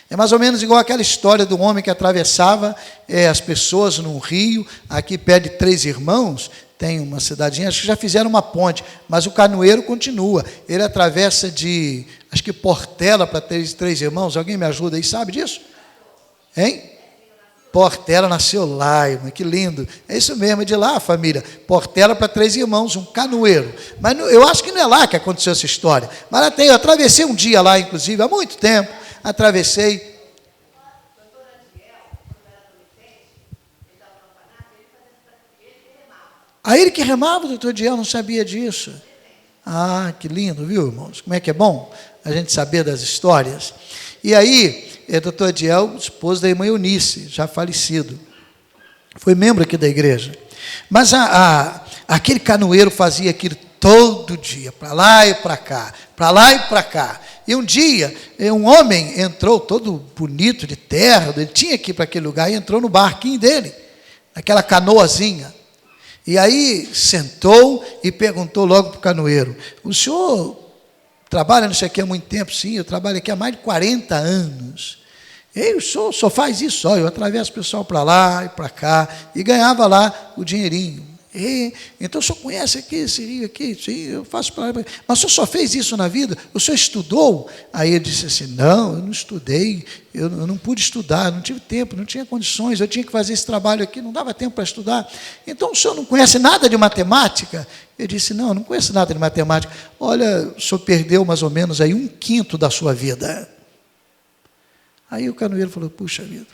É mais ou menos igual aquela história do homem que atravessava as pessoas num rio, aqui perto de Três Irmãos, tem uma cidadinha, acho que já fizeram uma ponte, mas o canoeiro continua. Ele atravessa de, acho que Portela para Três Irmãos, alguém me ajuda aí, sabe disso? Hein? Portela nasceu lá, irmão, que lindo. É isso mesmo, é de lá, família. Portela para Três Irmãos, um canoeiro. Mas eu acho que não é lá que aconteceu essa história. Mas lá tem, eu atravessei um dia lá, inclusive, há muito tempo. Atravessei. Aí ele que remava, o doutor Diel não sabia disso. Ah, que lindo, viu, irmãos? Como é que é bom a gente saber das histórias. E aí, doutor Diel, esposo da irmã Eunice, já falecido. Foi membro aqui da igreja. Mas aquele canoeiro fazia aquilo todo dia, para lá e para cá, para lá e para cá. E um dia, um homem entrou, todo bonito, de terra, ele tinha que ir para aquele lugar, e entrou no barquinho dele, naquela canoazinha. E aí sentou e perguntou logo para o canoeiro: o senhor trabalha nisso aqui há muito tempo? Sim, eu trabalho aqui há mais de 40 anos. E o senhor só faz isso, eu atravesso o pessoal para lá e para cá, e ganhava lá o dinheirinho. Então o senhor conhece aqui esse rio aqui? Sim, eu faço para lá. Mas o senhor só fez isso na vida? O senhor estudou? Aí ele disse assim: não, eu não estudei, eu não pude estudar, não tive tempo, não tinha condições, eu tinha que fazer esse trabalho aqui, não dava tempo para estudar. Então o senhor não conhece nada de matemática? Ele disse: não, não conheço nada de matemática. Olha, o senhor perdeu mais ou menos aí 1/5 da sua vida. Aí o canoeiro falou: puxa vida,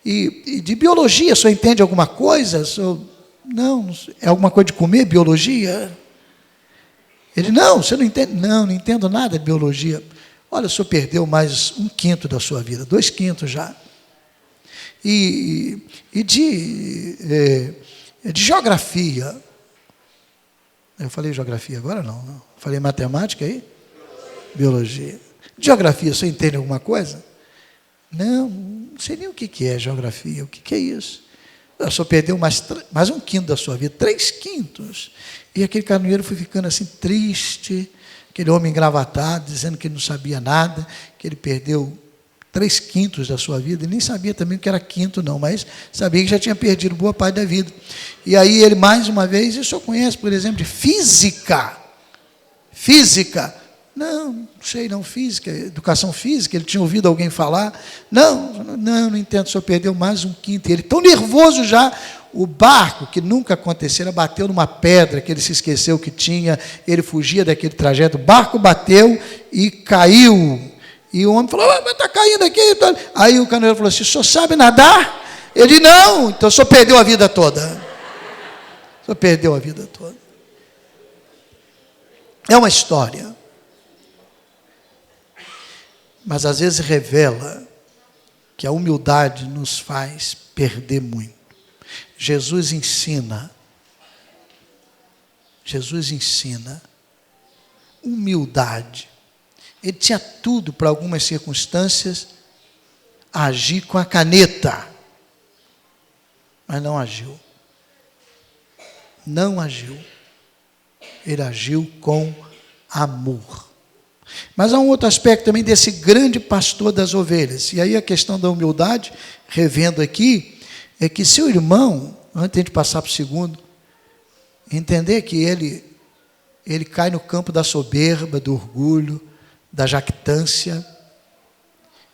e de biologia, o senhor entende alguma coisa? Não, é alguma coisa de comer, biologia? Ele: não, você não entende? Não entendo nada de biologia. Olha, o senhor perdeu mais 1/5 da sua vida, 2/5 já. E de geografia, eu falei geografia agora? Não. Falei matemática aí? Biologia. De geografia, você entende alguma coisa? Não sei nem o que é geografia, o que é isso? O senhor perdeu mais 1/5 da sua vida, 3/5. E aquele canoeiro foi ficando assim triste, aquele homem engravatado, dizendo que ele não sabia nada, que ele perdeu 3/5 da sua vida, e nem sabia também o que era quinto não, mas sabia que já tinha perdido boa parte da vida. E aí ele, mais uma vez, o senhor conhece, por exemplo, de física? Física? Não sei não, física, educação física, ele tinha ouvido alguém falar. Não entendo, o senhor perdeu mais 1/5. E ele, tão nervoso já, o barco, que nunca acontecera, bateu numa pedra que ele se esqueceu que tinha, ele fugia daquele trajeto, o barco bateu e caiu. E o homem falou: mas está caindo aqui. Aí o canoeiro falou assim: o senhor sabe nadar? Ele: não, então o senhor perdeu a vida toda. O senhor perdeu a vida toda. É uma história, mas às vezes revela que a humildade nos faz perder muito. Jesus ensina humildade. Ele tinha tudo para algumas circunstâncias agir com a caneta, mas não agiu. Não agiu. Ele agiu com amor. Mas há um outro aspecto também desse grande pastor das ovelhas. E aí a questão da humildade, revendo aqui, é que se o irmão, antes de passar para o segundo, entender que ele cai no campo da soberba, do orgulho, da jactância,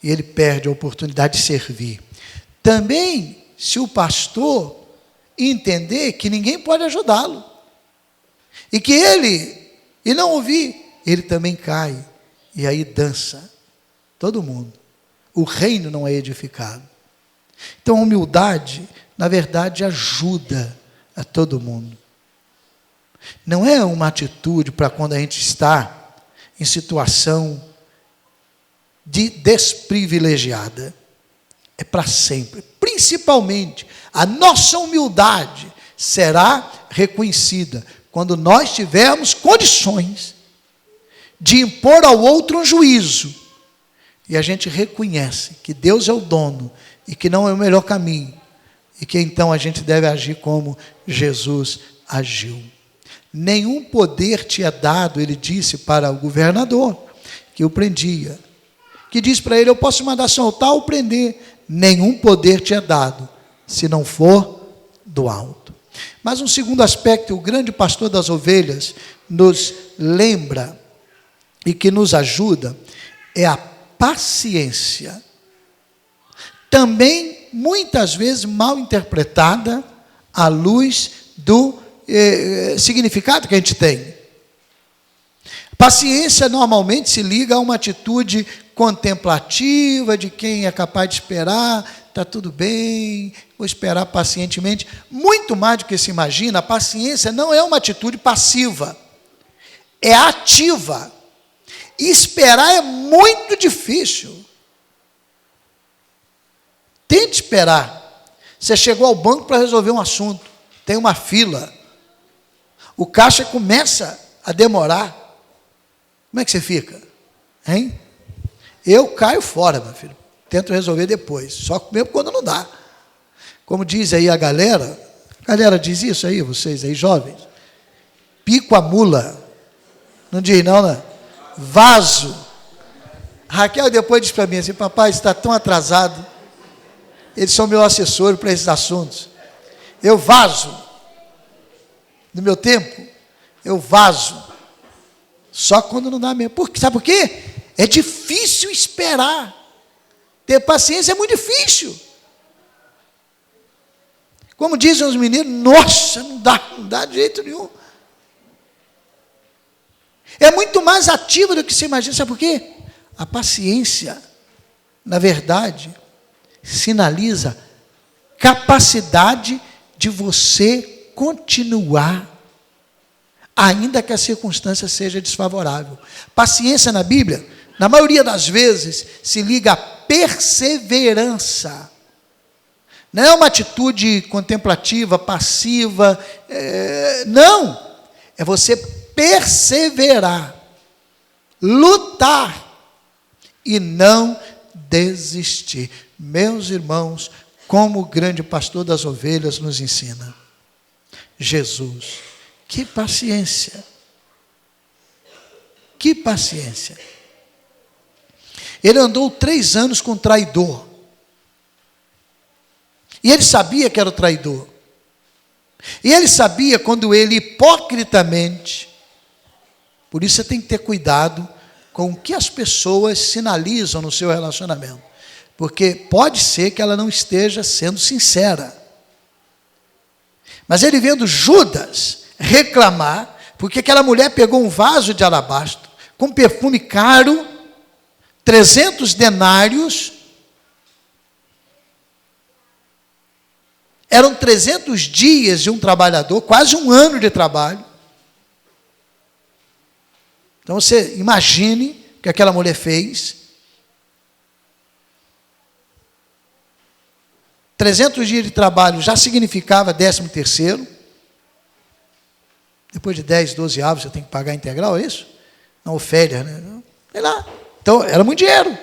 e ele perde a oportunidade de servir. Também, se o pastor entender que ninguém pode ajudá-lo, e que e não ouvir, ele também cai, e aí dança todo mundo. O reino não é edificado. Então a humildade, na verdade, ajuda a todo mundo. Não é uma atitude para quando a gente está em situação de desprivilegiada. É para sempre. Principalmente, a nossa humildade será reconhecida quando nós tivermos condições de impor ao outro um juízo, e a gente reconhece que Deus é o dono, e que não é o melhor caminho, e que então a gente deve agir como Jesus agiu. Nenhum poder te é dado, ele disse para o governador, que o prendia, que disse para ele: eu posso mandar soltar ou prender. Nenhum poder te é dado, se não for do alto. Mas um segundo aspecto, o grande pastor das ovelhas nos lembra e que nos ajuda, é a paciência. Também, muitas vezes, mal interpretada à luz do significado que a gente tem. Paciência normalmente se liga a uma atitude contemplativa de quem é capaz de esperar, está tudo bem, vou esperar pacientemente. Muito mais do que se imagina, a paciência não é uma atitude passiva, é ativa. E esperar é muito difícil. Tente esperar. Você chegou ao banco para resolver um assunto, tem uma fila, o caixa começa a demorar. Como é que você fica? Hein? Eu caio fora, meu filho. Tento resolver depois, só mesmo quando não dá. Como diz aí a galera diz isso aí, vocês aí jovens, pico a mula, não diz não, né? Vaso. Raquel depois diz para mim assim, papai, você está tão atrasado, eles são meu assessor para esses assuntos, eu vazo, no meu tempo, eu vazo, só quando não dá mesmo. Sabe por quê? É difícil esperar, ter paciência é muito difícil. Como dizem os meninos, nossa, não dá de jeito nenhum. É muito mais ativa do que se imagina. Sabe por quê? A paciência, na verdade, sinaliza capacidade de você continuar, ainda que a circunstância seja desfavorável. Paciência na Bíblia, na maioria das vezes, se liga à perseverança. Não é uma atitude contemplativa, passiva, não. É você perseverar, lutar e não desistir. Meus irmãos, como o grande pastor das ovelhas nos ensina, Jesus, que paciência, que paciência. Ele andou 3 anos com um traidor, e ele sabia que era o traidor, e ele sabia quando ele hipocritamente, por isso você tem que ter cuidado com o que as pessoas sinalizam no seu relacionamento, porque pode ser que ela não esteja sendo sincera, mas ele vendo Judas reclamar, porque aquela mulher pegou um vaso de alabastro, com perfume caro, 300 denários, eram 300 dias de um trabalhador, quase um ano de trabalho. Então você imagine o que aquela mulher fez. 300 dias de trabalho já significava 13º. Depois de 10, 12 avos você tem que pagar integral, é isso? Não, férias, né? Sei lá. Então, era muito dinheiro.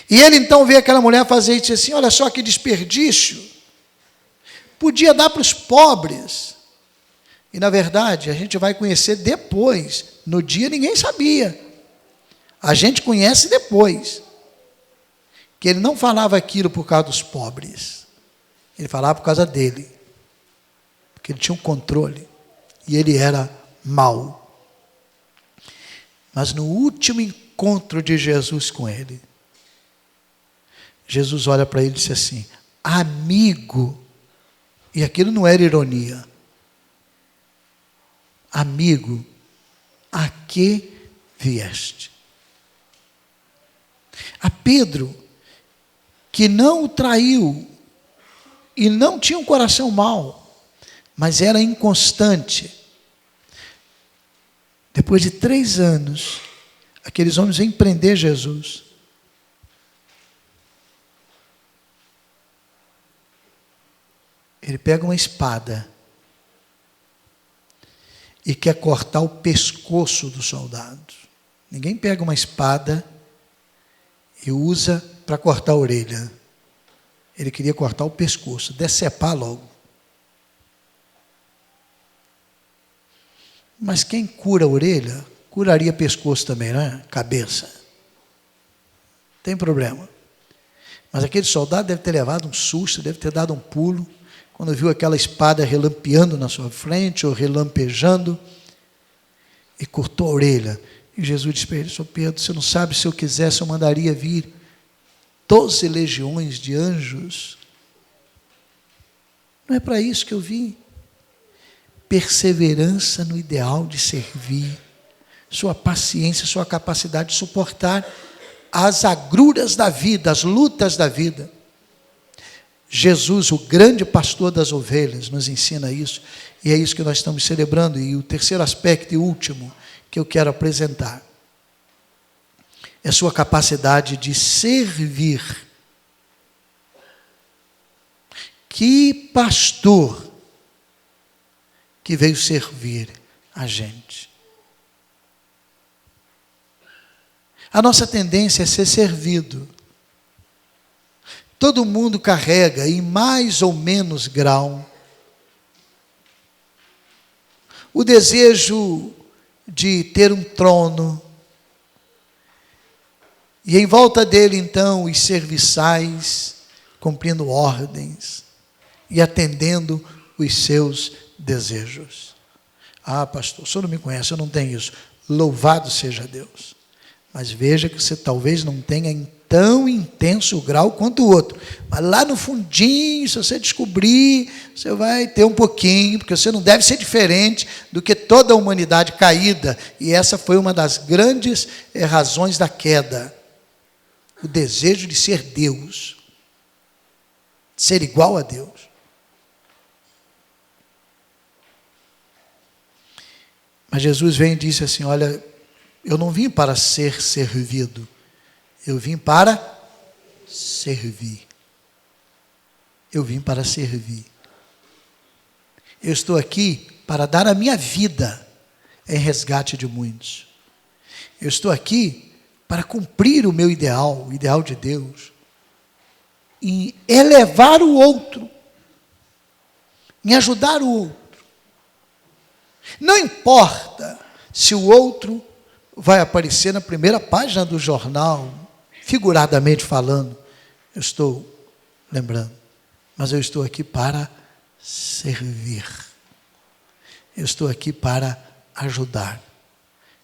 E ele então vê aquela mulher fazer e disse assim, olha só que desperdício. Podia dar para os pobres. E, na verdade, a gente vai conhecer depois. No dia, ninguém sabia. A gente conhece depois. Que ele não falava aquilo por causa dos pobres. Ele falava por causa dele. Porque ele tinha um controle. E ele era mau. Mas no último encontro de Jesus com ele, Jesus olha para ele e disse assim, amigo, e aquilo não era ironia, amigo, a que vieste? A Pedro, que não o traiu, e não tinha um coração mau, mas era inconstante. Depois de 3 anos, aqueles homens vêm prender Jesus. Ele pega uma espada e quer cortar o pescoço do soldado. Ninguém pega uma espada e usa para cortar a orelha. Ele queria cortar o pescoço, decepar logo. Mas quem cura a orelha, curaria pescoço também, não é? Cabeça. Não tem problema. Mas aquele soldado deve ter levado um susto, deve ter dado um pulo, quando viu aquela espada relampeando na sua frente, ou relampejando, e cortou a orelha. E Jesus disse para ele, Sr. Pedro, você não sabe, se eu quisesse, eu mandaria vir 12 legiões de anjos. Não é para isso que eu vim. Perseverança no ideal de servir, sua paciência, sua capacidade de suportar as agruras da vida, as lutas da vida. Jesus, o grande pastor das ovelhas, nos ensina isso, e é isso que nós estamos celebrando. E o terceiro aspecto e último que eu quero apresentar é a sua capacidade de servir. Que pastor que veio servir a gente. A nossa tendência é ser servido. Todo mundo carrega, em mais ou menos grau, o desejo de ter um trono, e em volta dele, então, os serviçais, cumprindo ordens e atendendo os seus desejos. Ah, pastor, o senhor não me conhece, eu não tenho isso. Louvado seja Deus. Mas veja que você talvez não tenha em tão intenso grau quanto o outro. Mas lá no fundinho, se você descobrir, você vai ter um pouquinho, porque você não deve ser diferente do que toda a humanidade caída. E essa foi uma das grandes razões da queda. O desejo de ser Deus. De ser igual a Deus. Mas Jesus vem e disse assim, olha, eu não vim para ser servido, eu vim para servir. Eu vim para servir. Eu estou aqui para dar a minha vida em resgate de muitos. Eu estou aqui para cumprir o meu ideal, o ideal de Deus, em elevar o outro, em ajudar o outro. Não importa se o outro vai aparecer na primeira página do jornal, figuradamente falando, eu estou lembrando, mas eu estou aqui para servir. Eu estou aqui para ajudar.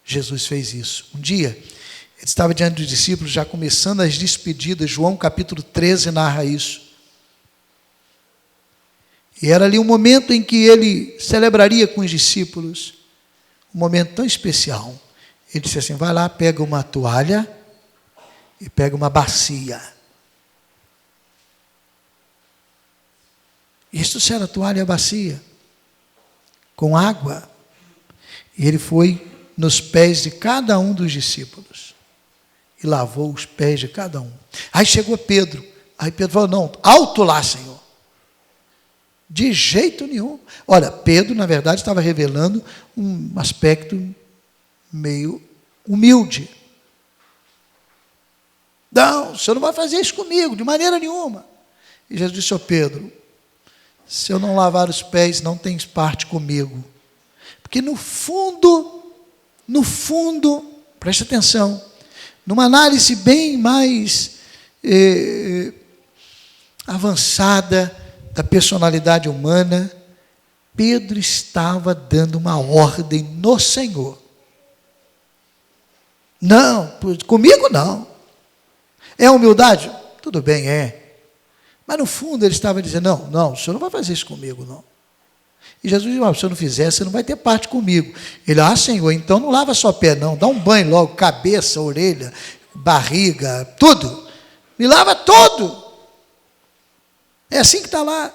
Jesus fez isso. Um dia, ele estava diante dos discípulos, já começando as despedidas, João capítulo 13 narra isso. E era ali um momento em que ele celebraria com os discípulos, um momento tão especial. Ele disse assim, vai lá, pega uma toalha e pega uma bacia. Isso era a toalha e a bacia, com água. E ele foi nos pés de cada um dos discípulos e lavou os pés de cada um. Aí chegou Pedro. Aí Pedro falou, não, alto lá, Senhor. De jeito nenhum. Olha, Pedro, na verdade, estava revelando um aspecto meio humilde. Não, o senhor não vai fazer isso comigo, de maneira nenhuma. E Jesus disse, Pedro, se eu não lavar os pés, não tens parte comigo. Porque no fundo, preste atenção, numa análise bem mais avançada da personalidade humana, Pedro estava dando uma ordem no Senhor. Não, comigo não. É humildade? Tudo bem, é. Mas no fundo ele estava dizendo, não, o senhor não vai fazer isso comigo, não. E Jesus disse, se o senhor não fizer, você não vai ter parte comigo. Ele, Senhor, então não lava só pé não, dá um banho logo, cabeça, orelha, barriga, tudo. Me lava todo. É assim que está lá.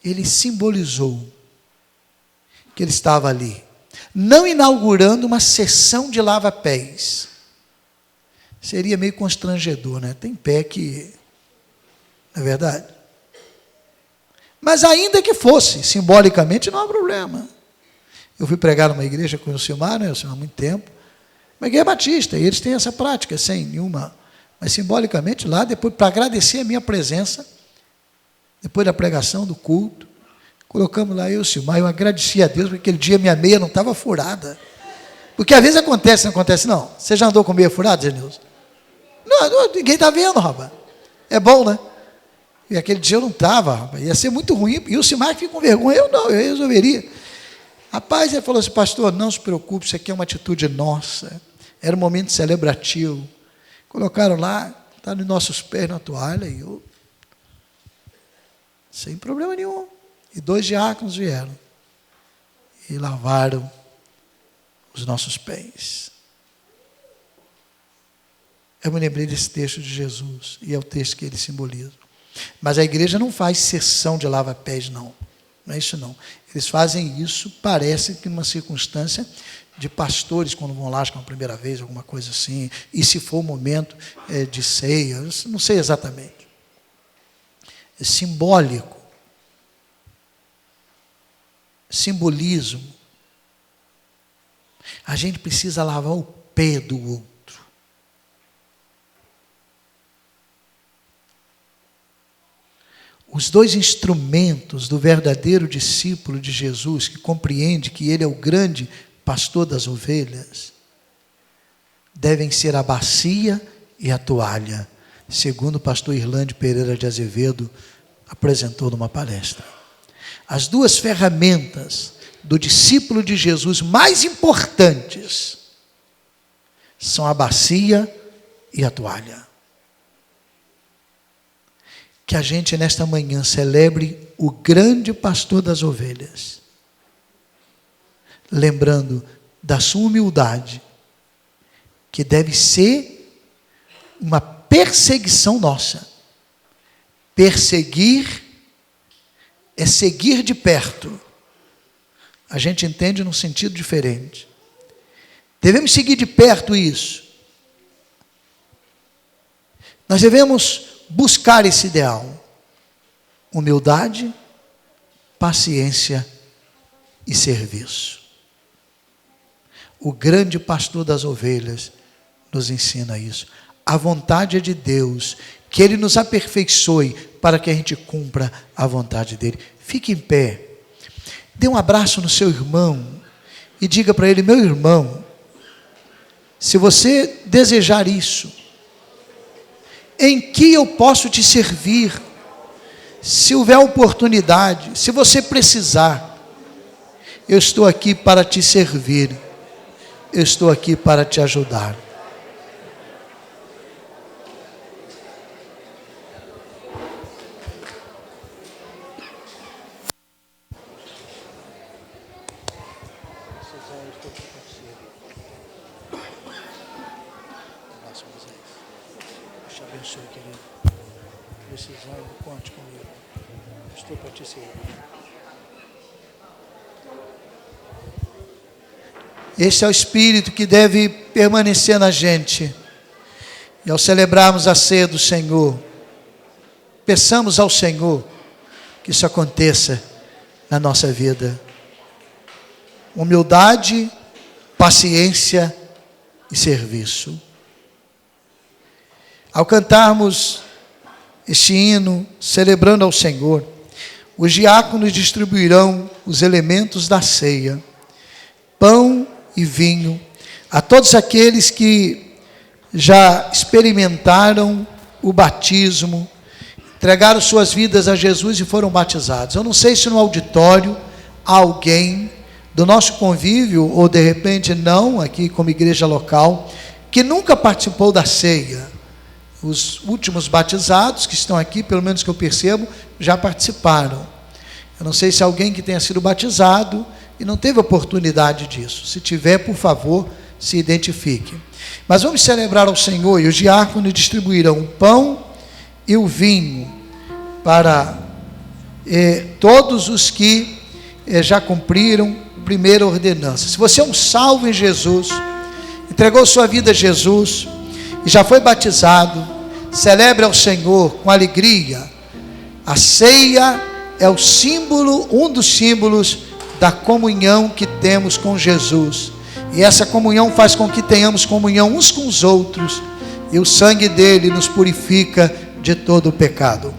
Ele simbolizou que ele estava ali, não inaugurando uma sessão de lava-pés. Seria meio constrangedor, né? Tem pé que, não é verdade? Mas ainda que fosse, simbolicamente, não há problema. Eu fui pregar numa igreja com o Silmar, né? O Silmar há muito tempo, uma igreja batista, e eles têm essa prática, sem nenhuma... Mas simbolicamente lá, depois, para agradecer a minha presença, depois da pregação, do culto, colocamos lá eu e o Silmar, eu agradeci a Deus, porque aquele dia minha meia não estava furada. Porque às vezes acontece, não acontece não. Você já andou com meia furada, Genilson? Não, ninguém está vendo, rapaz. É bom, né? E aquele dia eu não estava, rapaz. Ia ser muito ruim. E o Silmar fica com vergonha, eu não, eu resolveria. Rapaz, ele falou assim, pastor, não se preocupe, isso aqui é uma atitude nossa. Era um momento celebrativo. Colocaram lá, está nos nossos pés na toalha, e eu, sem problema nenhum. E 2 diáconos vieram e lavaram os nossos pés. Eu me lembrei desse texto de Jesus, e é o texto que ele simboliza. Mas a igreja não faz sessão de lava-pés, não. Não é isso, não. Eles fazem isso, parece que numa circunstância de pastores, quando vão lá, acho que é uma primeira vez, alguma coisa assim, e se for o momento de ceia, não sei exatamente. É simbólico. Simbolismo. A gente precisa lavar o pé do outro. Os dois instrumentos do verdadeiro discípulo de Jesus, que compreende que ele é o grande pastor das ovelhas, devem ser a bacia e a toalha, segundo o pastor Irlande Pereira de Azevedo apresentou numa palestra. As duas ferramentas do discípulo de Jesus mais importantes são a bacia e a toalha. Que a gente nesta manhã celebre o grande pastor das ovelhas, lembrando da sua humildade, que deve ser uma perseguição nossa. Perseguir é seguir de perto. A gente entende num sentido diferente. Devemos seguir de perto isso. Nós devemos buscar esse ideal: humildade, paciência e serviço. O grande pastor das ovelhas nos ensina isso. A vontade é de Deus, que Ele nos aperfeiçoe para que a gente cumpra a vontade dEle. Fique em pé, dê um abraço no seu irmão e diga para ele: meu irmão, se você desejar isso, em que eu posso te servir? Se houver oportunidade, se você precisar, eu estou aqui para te servir, eu estou aqui para te ajudar. Te abençoe, querido. Precisando, conte comigo. Estou para te servir. Este é o espírito que deve permanecer na gente. E ao celebrarmos a ceia do Senhor, peçamos ao Senhor que isso aconteça na nossa vida. Humildade, paciência e serviço. Ao cantarmos este hino, celebrando ao Senhor, os diáconos distribuirão os elementos da ceia, pão e vinho, a todos aqueles que já experimentaram o batismo, entregaram suas vidas a Jesus e foram batizados. Eu não sei se no auditório há alguém do nosso convívio, ou de repente não, aqui como igreja local, que nunca participou da ceia. Os últimos batizados que estão aqui, pelo menos que eu percebo, já participaram. Eu não sei se alguém que tenha sido batizado e não teve oportunidade disso. Se tiver, por favor, se identifique. Mas vamos celebrar ao Senhor, e os diáconos distribuirão o pão e o vinho para todos os que já cumpriram a primeira ordenança. Se você é um salvo em Jesus, entregou sua vida a Jesus e já foi batizado, celebre ao Senhor com alegria. A ceia é o símbolo, um dos símbolos da comunhão que temos com Jesus. E essa comunhão faz com que tenhamos comunhão uns com os outros. E o sangue dele nos purifica de todo o pecado.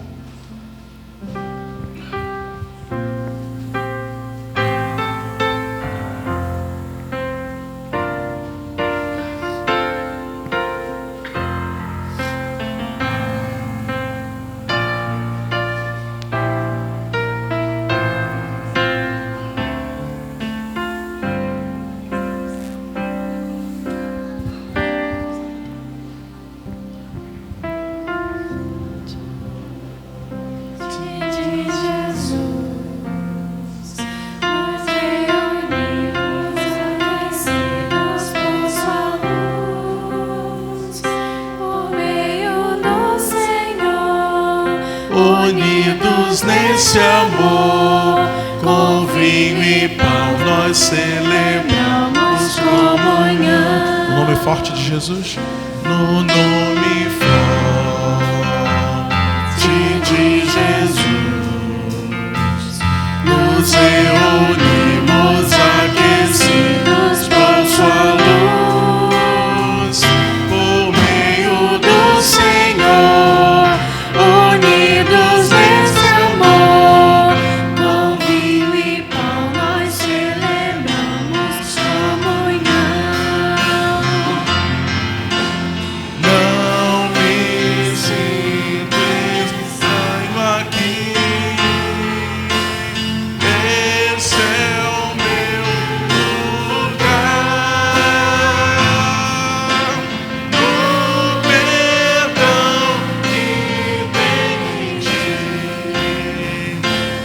Unidos nesse amor, com vinho e pão nós celebramos comunhão. O nome forte de Jesus? No nome forte de Jesus, nos reunimos aquecidos por sua luz, por meio do Senhor, unidos nesse amor, com vinho e pão nós celebramos comunhão. Não me sinto estranho aqui, esse é o meu lugar. O perdão que vem de ti,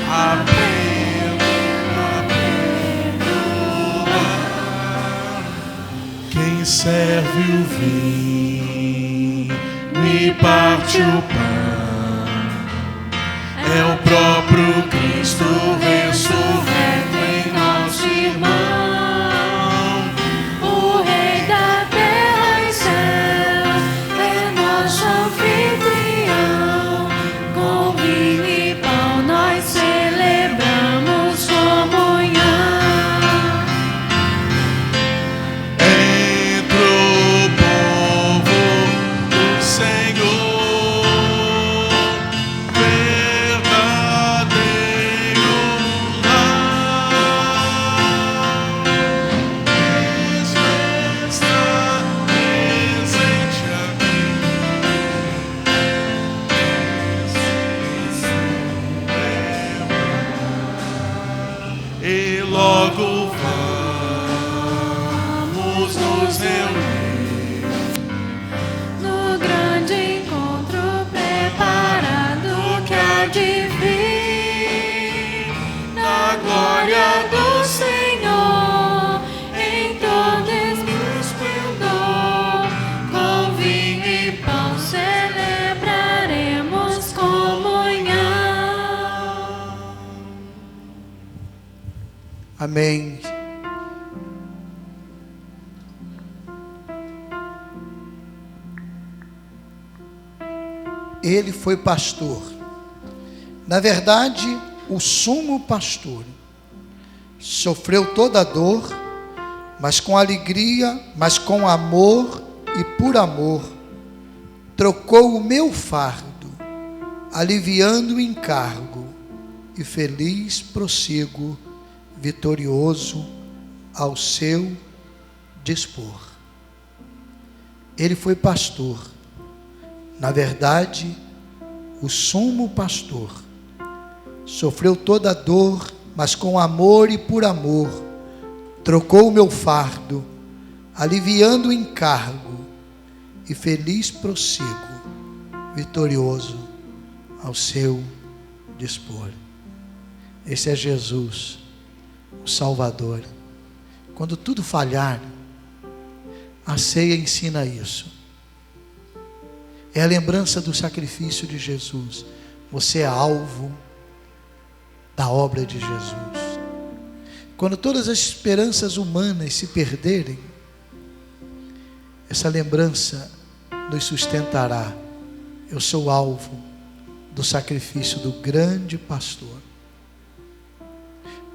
aprendo a perdoar. Quem serve o vinho e parte o pão é o próprio Cristo ressurreto em nosso irmão. O Rei da terra e céu é nosso anfitrião. Com vinho e pão nós celebramos comunhão. Entre o povo do Senhor, verdadeiro lar. Cristo está presente aqui. E logo vamos nos reunir No grande encontro preparado que há de vir, na glória do Senhor, em todo esplendor, com vinho e pão celebraremos comunhão. Amém. Ele foi pastor. Na verdade, o sumo pastor. Sofreu toda a dor, mas com alegria, mas com amor e por amor. Trocou o meu fardo, aliviando o encargo, e feliz prossigo, vitorioso ao seu dispor. Ele foi pastor. Na verdade, o sumo pastor. Sofreu toda a dor, mas com amor e por amor. Trocou o meu fardo, aliviando o encargo, e feliz prossigo, vitorioso ao seu dispor. Esse é Jesus, o Salvador. Quando tudo falhar, a ceia ensina isso. É a lembrança do sacrifício de Jesus. Você é alvo da obra de Jesus. Quando todas as esperanças humanas se perderem, essa lembrança nos sustentará. Eu sou alvo do sacrifício do grande pastor.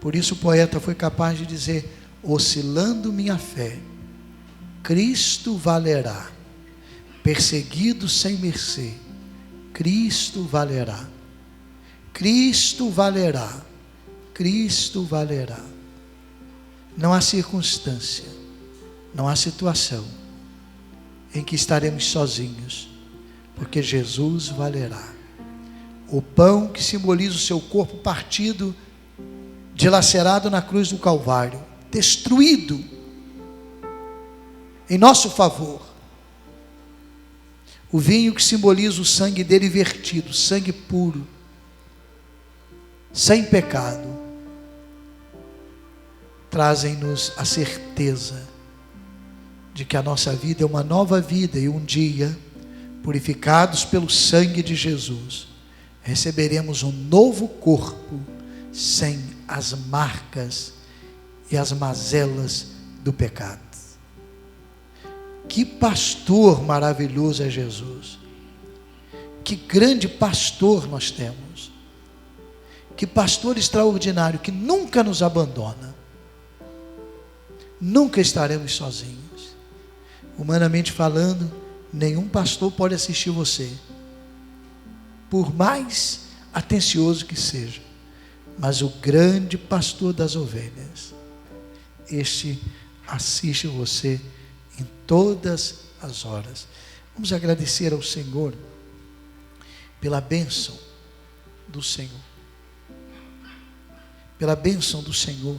Por isso o poeta foi capaz de dizer: oscilando minha fé, Cristo valerá. Perseguido sem mercê, Cristo valerá. Cristo valerá. Cristo valerá. Não há circunstância, não há situação em que estaremos sozinhos, porque Jesus valerá. O pão que simboliza o seu corpo partido, dilacerado na cruz do Calvário, destruído em nosso favor. O vinho que simboliza o sangue dele vertido, sangue puro, sem pecado, trazem-nos a certeza de que a nossa vida é uma nova vida, e um dia, purificados pelo sangue de Jesus, receberemos um novo corpo sem as marcas e as mazelas do pecado. Que pastor maravilhoso é Jesus. Que grande pastor nós temos. Que pastor extraordinário, que nunca nos abandona. Nunca estaremos sozinhos. Humanamente falando, nenhum pastor pode assistir você, por mais atencioso que seja. Mas o grande pastor das ovelhas, este assiste você em todas as horas. Vamos agradecer ao Senhor pela bênção do Senhor. Pela bênção do Senhor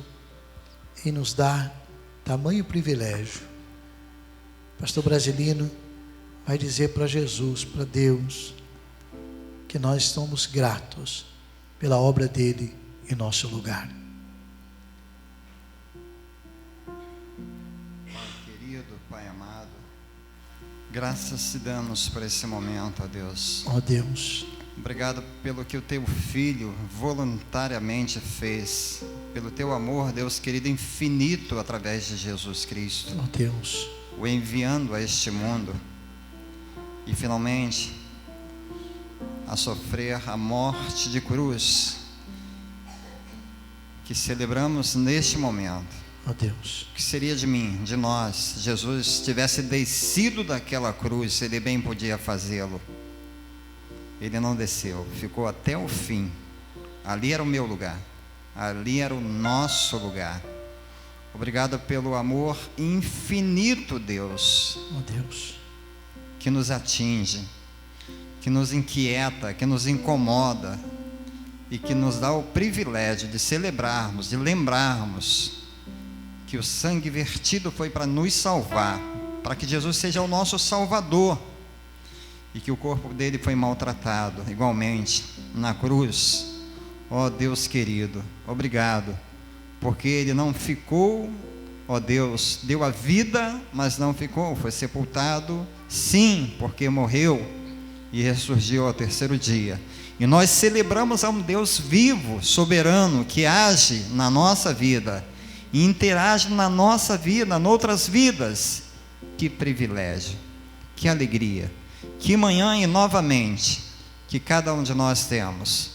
em nos dar tamanho privilégio. Pastor Brasilino vai dizer para Jesus, para Deus, que nós estamos gratos pela obra dele em nosso lugar. Querido Pai amado, graças te damos por esse momento, ó Deus. Ó Deus, obrigado pelo que o teu filho voluntariamente fez, pelo teu amor, Deus querido, infinito através de Jesus Cristo. ó Deus, O enviando a este mundo e finalmente a sofrer a morte de cruz que celebramos neste momento. ó Deus, O que seria de mim, de nós, se Jesus tivesse descido daquela cruz? Ele bem podia fazê-lo. Ele não desceu, ficou até o fim. Ali era o meu lugar, ali era o nosso lugar. Obrigado pelo amor infinito, Deus, ó Deus, que nos atinge, que nos inquieta, que nos incomoda e que nos dá o privilégio de celebrarmos, de lembrarmos que o sangue vertido foi para nos salvar, para que Jesus seja o nosso Salvador, e que o corpo dele foi maltratado igualmente na cruz. Ó Deus querido, obrigado, porque ele não ficou, ó Deus, deu a vida, mas não ficou, foi sepultado, sim, porque morreu e ressurgiu ao terceiro dia. E nós celebramos a um Deus vivo, soberano, que age na nossa vida e interage na nossa vida, noutras vidas. Que privilégio, que alegria, que manhã e novamente que cada um de nós temos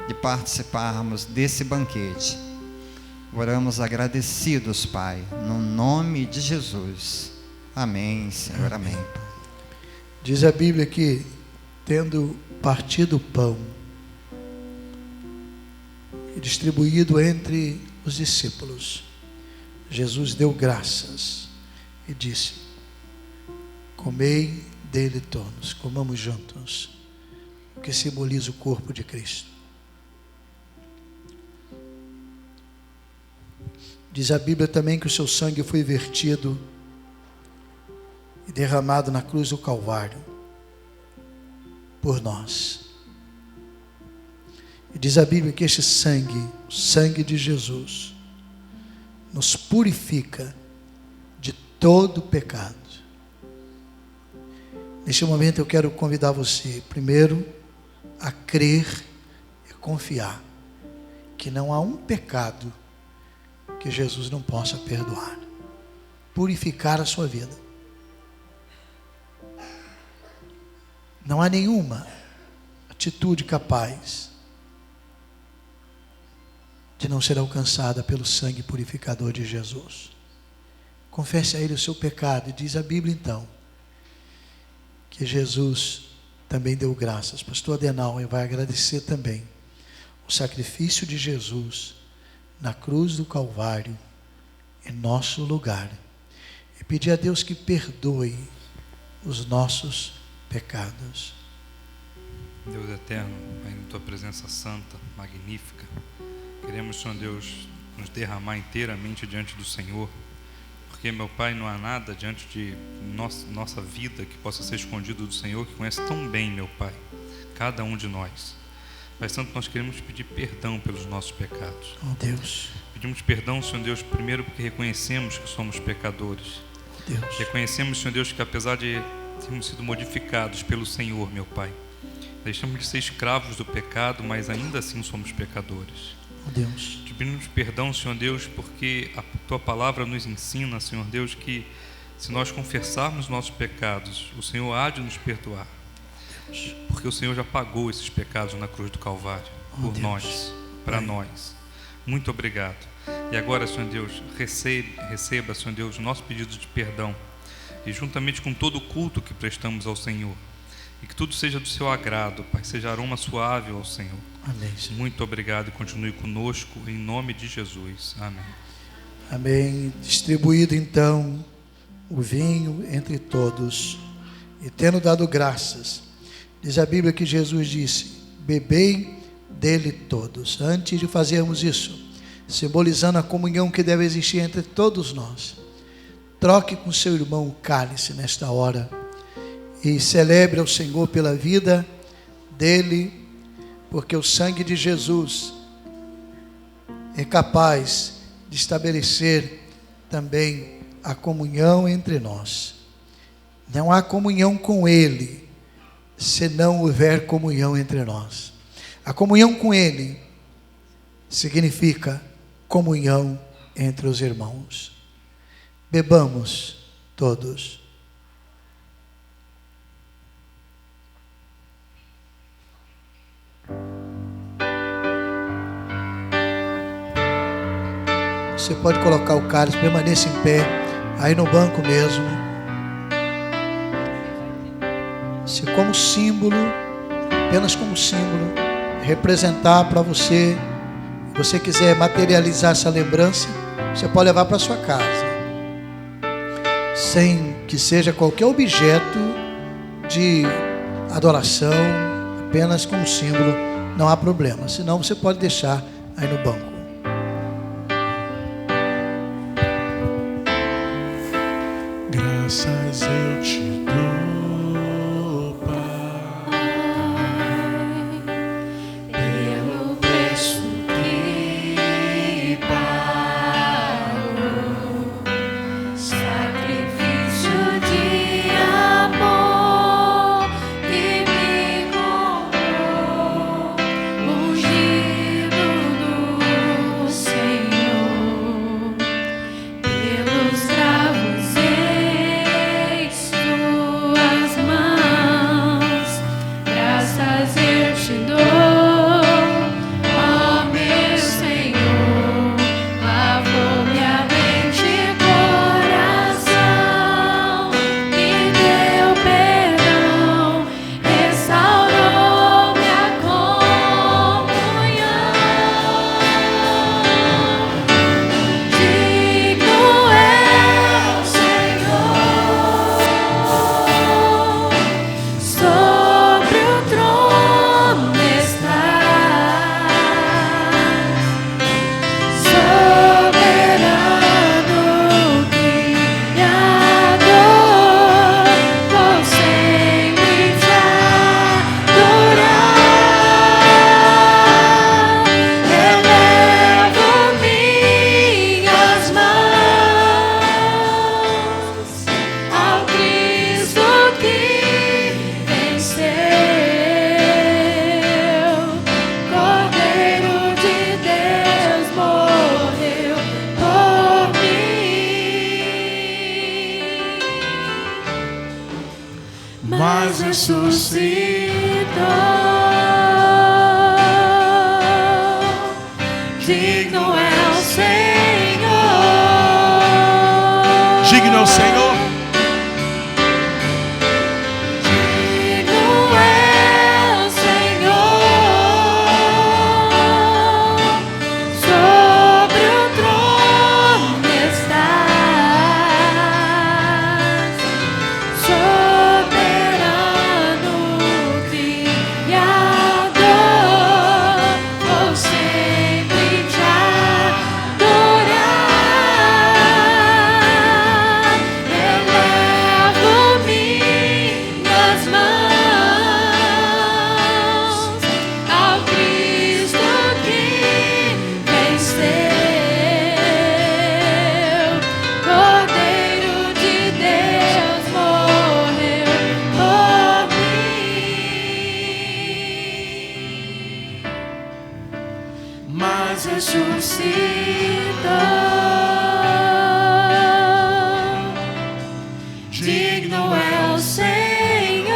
de participarmos desse banquete. Oramos agradecidos, Pai, no nome de Jesus. Amém, Senhor, amém. diz a Bíblia que, tendo partido o pão e distribuído entre os discípulos, Jesus deu graças e disse: comei dele todos, comamos juntos, o que simboliza o corpo de Cristo. Diz a Bíblia também que o seu sangue foi vertido e derramado na cruz do Calvário por nós. E diz a Bíblia que este sangue, o sangue de Jesus, nos purifica de todo pecado. Neste momento eu quero convidar você, primeiro, a crer e confiar que não há um pecado que Jesus não possa perdoar, purificar a sua vida. Não há nenhuma atitude capaz de não ser alcançada pelo sangue purificador de Jesus. Confesse a Ele o seu pecado, e diz a Bíblia então que Jesus também deu graças. Pastor Adenauer vai agradecer também o sacrifício de Jesus na cruz do Calvário em nosso lugar, e pedir a Deus que perdoe os nossos pecados. Deus eterno, Pai, em Tua presença santa, magnífica, queremos, Senhor Deus, nos derramar inteiramente diante do Senhor, porque, meu Pai, não há nada diante de nossa vida que possa ser escondido do Senhor, que conhece tão bem, meu Pai, cada um de nós. Pai Santo, nós queremos pedir perdão pelos nossos pecados. Oh Deus. Pedimos perdão, Senhor Deus, primeiro porque reconhecemos que somos pecadores. Deus. Reconhecemos, Senhor Deus, que apesar de termos sido modificados pelo Senhor, meu Pai, Deixamos de ser escravos do pecado, mas ainda assim somos pecadores. Deus. Te pedimos perdão, Senhor Deus, porque a Tua palavra nos ensina, Senhor Deus, que se nós confessarmos nossos pecados, o Senhor há de nos perdoar. Porque o Senhor já pagou esses pecados na cruz do Calvário, por nós, para nós. Muito obrigado. E agora, Senhor Deus, receba, Senhor Deus, o nosso pedido de perdão. E juntamente com todo o culto que prestamos ao Senhor. E que tudo seja do seu agrado, Pai, seja aroma suave ao Senhor. Amém, Senhor. Muito obrigado e continue conosco, em nome de Jesus. Amém. Amém. Distribuído então o vinho entre todos, e tendo dado graças, diz a Bíblia que Jesus disse: bebei dele todos. Antes de fazermos isso, simbolizando a comunhão que deve existir entre todos nós, troque com seu irmão o cálice nesta hora e celebre ao Senhor pela vida dele, porque o sangue de Jesus é capaz de estabelecer também a comunhão entre nós. Não há comunhão com ele se não houver comunhão entre nós. A comunhão com ele significa comunhão entre os irmãos. Bebamos todos. Você pode colocar o cálice, permaneça em pé, aí no banco mesmo. Se como símbolo, apenas como símbolo, representar para você, se você quiser materializar essa lembrança, você pode levar para sua casa, sem que seja qualquer objeto de adoração, apenas como símbolo, não há problema. Senão você pode deixar aí no banco. Graças eu te dou, Pai, pelo preço que pagou, sacrifício de amor que me comprou, ungido do Senhor, pelos cravos tuas mãos, graças eu te dou, ó meu Senhor, lavou minha mente e coração, me deu perdão, restaurou minha comunhão. Digno é o Senhor, sobre o trono estás, soberano Criador, vou sempre te adorar, elevo minhas mãos ao Cristo que venceu, Cordeiro de Deus morreu por mim, mas ressuscitou. Digno é o Senhor. digno é o Senhor. Digno é o Senhor, sobre o trono estás, soberano Criador, vou sempre te adorar. mas ressuscitou. Digno é o Senhor,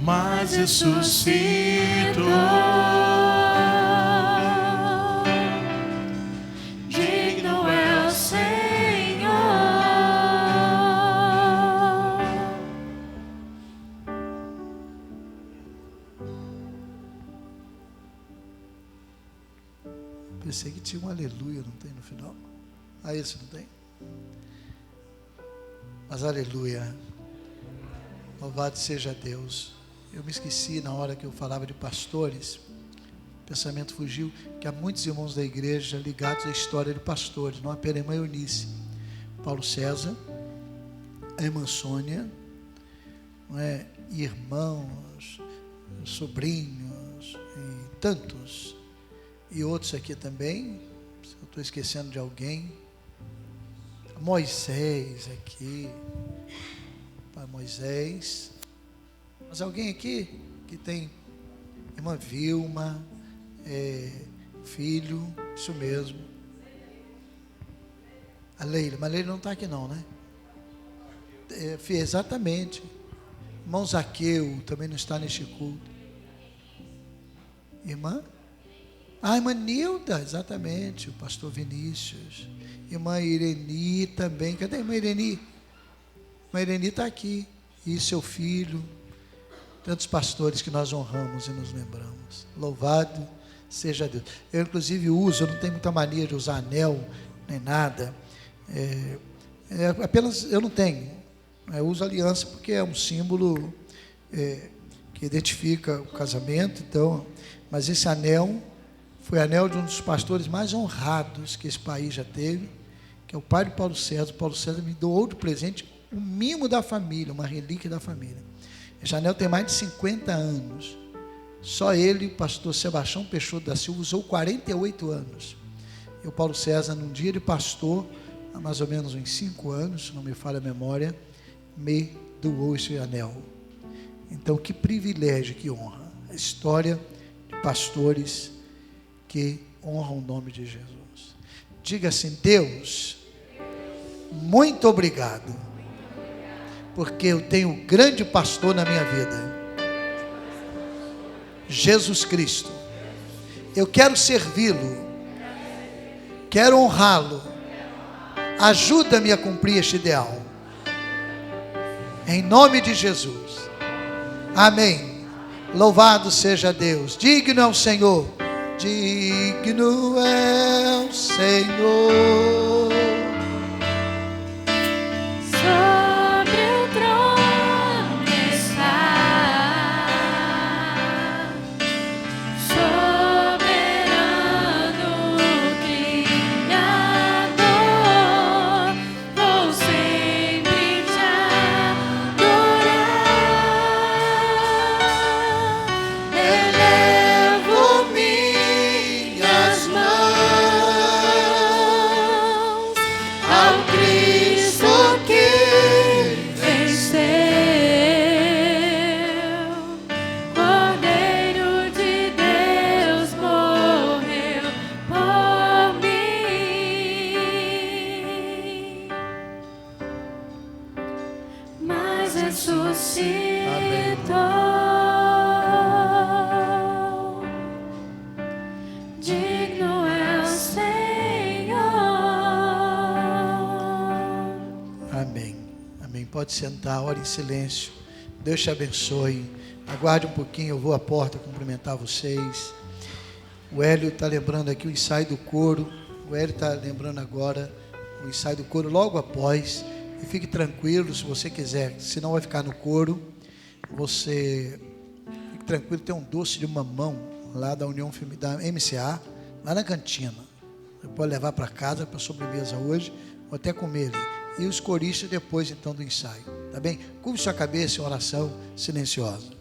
mas ressuscitou. digno é o Senhor. Pensei que tinha um aleluia, não tem no final? Ah, esse não tem? Mas aleluia. Louvado seja Deus. Eu me esqueci na hora que eu falava de pastores. O pensamento fugiu que há muitos irmãos da igreja ligados à história de pastores, não apenas a irmã Eunice, Paulo César, a irmã Sônia, não é? Irmãos, sobrinhos e tantos. E outros aqui também, se eu estou esquecendo de alguém. Moisés aqui, Pai Moisés. Mas alguém aqui que tem irmã Vilma, filho, isso mesmo. A Leila, mas a Leila não está aqui não, né? Exatamente. Irmão Zaqueu também não está neste culto. Irmã? Ah, irmã Nilda, exatamente, o pastor Vinícius. Irmã Ireni também. Cadê a irmã Ireni? Irmã Ireni está aqui. E seu filho. Tantos pastores que nós honramos e nos lembramos. Louvado seja Deus. Eu inclusive uso, eu não tenho muita mania de usar anel, nem nada. Apenas, eu não tenho. Eu uso aliança porque é um símbolo que identifica o casamento. Então, mas esse anel foi anel de um dos pastores mais honrados que esse país já teve, que é o pai de Paulo César. O Paulo César me doou de presente um mimo da família, uma relíquia da família. Esse anel tem mais de 50 anos. Só ele, o pastor Sebastião Peixoto da Silva, usou 48 anos. E o Paulo César, num dia de pastor, há mais ou menos uns 5 anos, se não me falha a memória, me doou esse anel. Então, que privilégio, que honra. A história de pastores que honram o nome de Jesus. Diga assim: Deus, muito obrigado, porque eu tenho um grande pastor na minha vida, Jesus Cristo. Eu quero servi-lo, quero honrá-lo. Ajuda-me a cumprir este ideal, em nome de Jesus, amém. Louvado seja Deus. Digno é o Senhor, digno é o Senhor. Sobre o trono está, soberano Criador, vou sempre te adorar. Elevo minhas mãos ao Cristo que venceu, Cordeiro de Deus morreu por mim, mas ressuscitou. Digno é o Senhor. Amém, amém. Pode sentar, ore em silêncio. Deus te abençoe. Aguarde um pouquinho, eu vou à porta cumprimentar vocês. O Hélio está lembrando aqui o ensaio do coro. O Hélio está lembrando agora o ensaio do coro logo após. E fique tranquilo, se você quiser, se não vai ficar no coro, você fique tranquilo, tem um doce de mamão lá da União da MCA, lá na cantina. Você pode levar para casa, para sobremesa hoje, ou até comer ali. E os coristas depois então do ensaio, tá bem? Curve sua cabeça em oração silenciosa.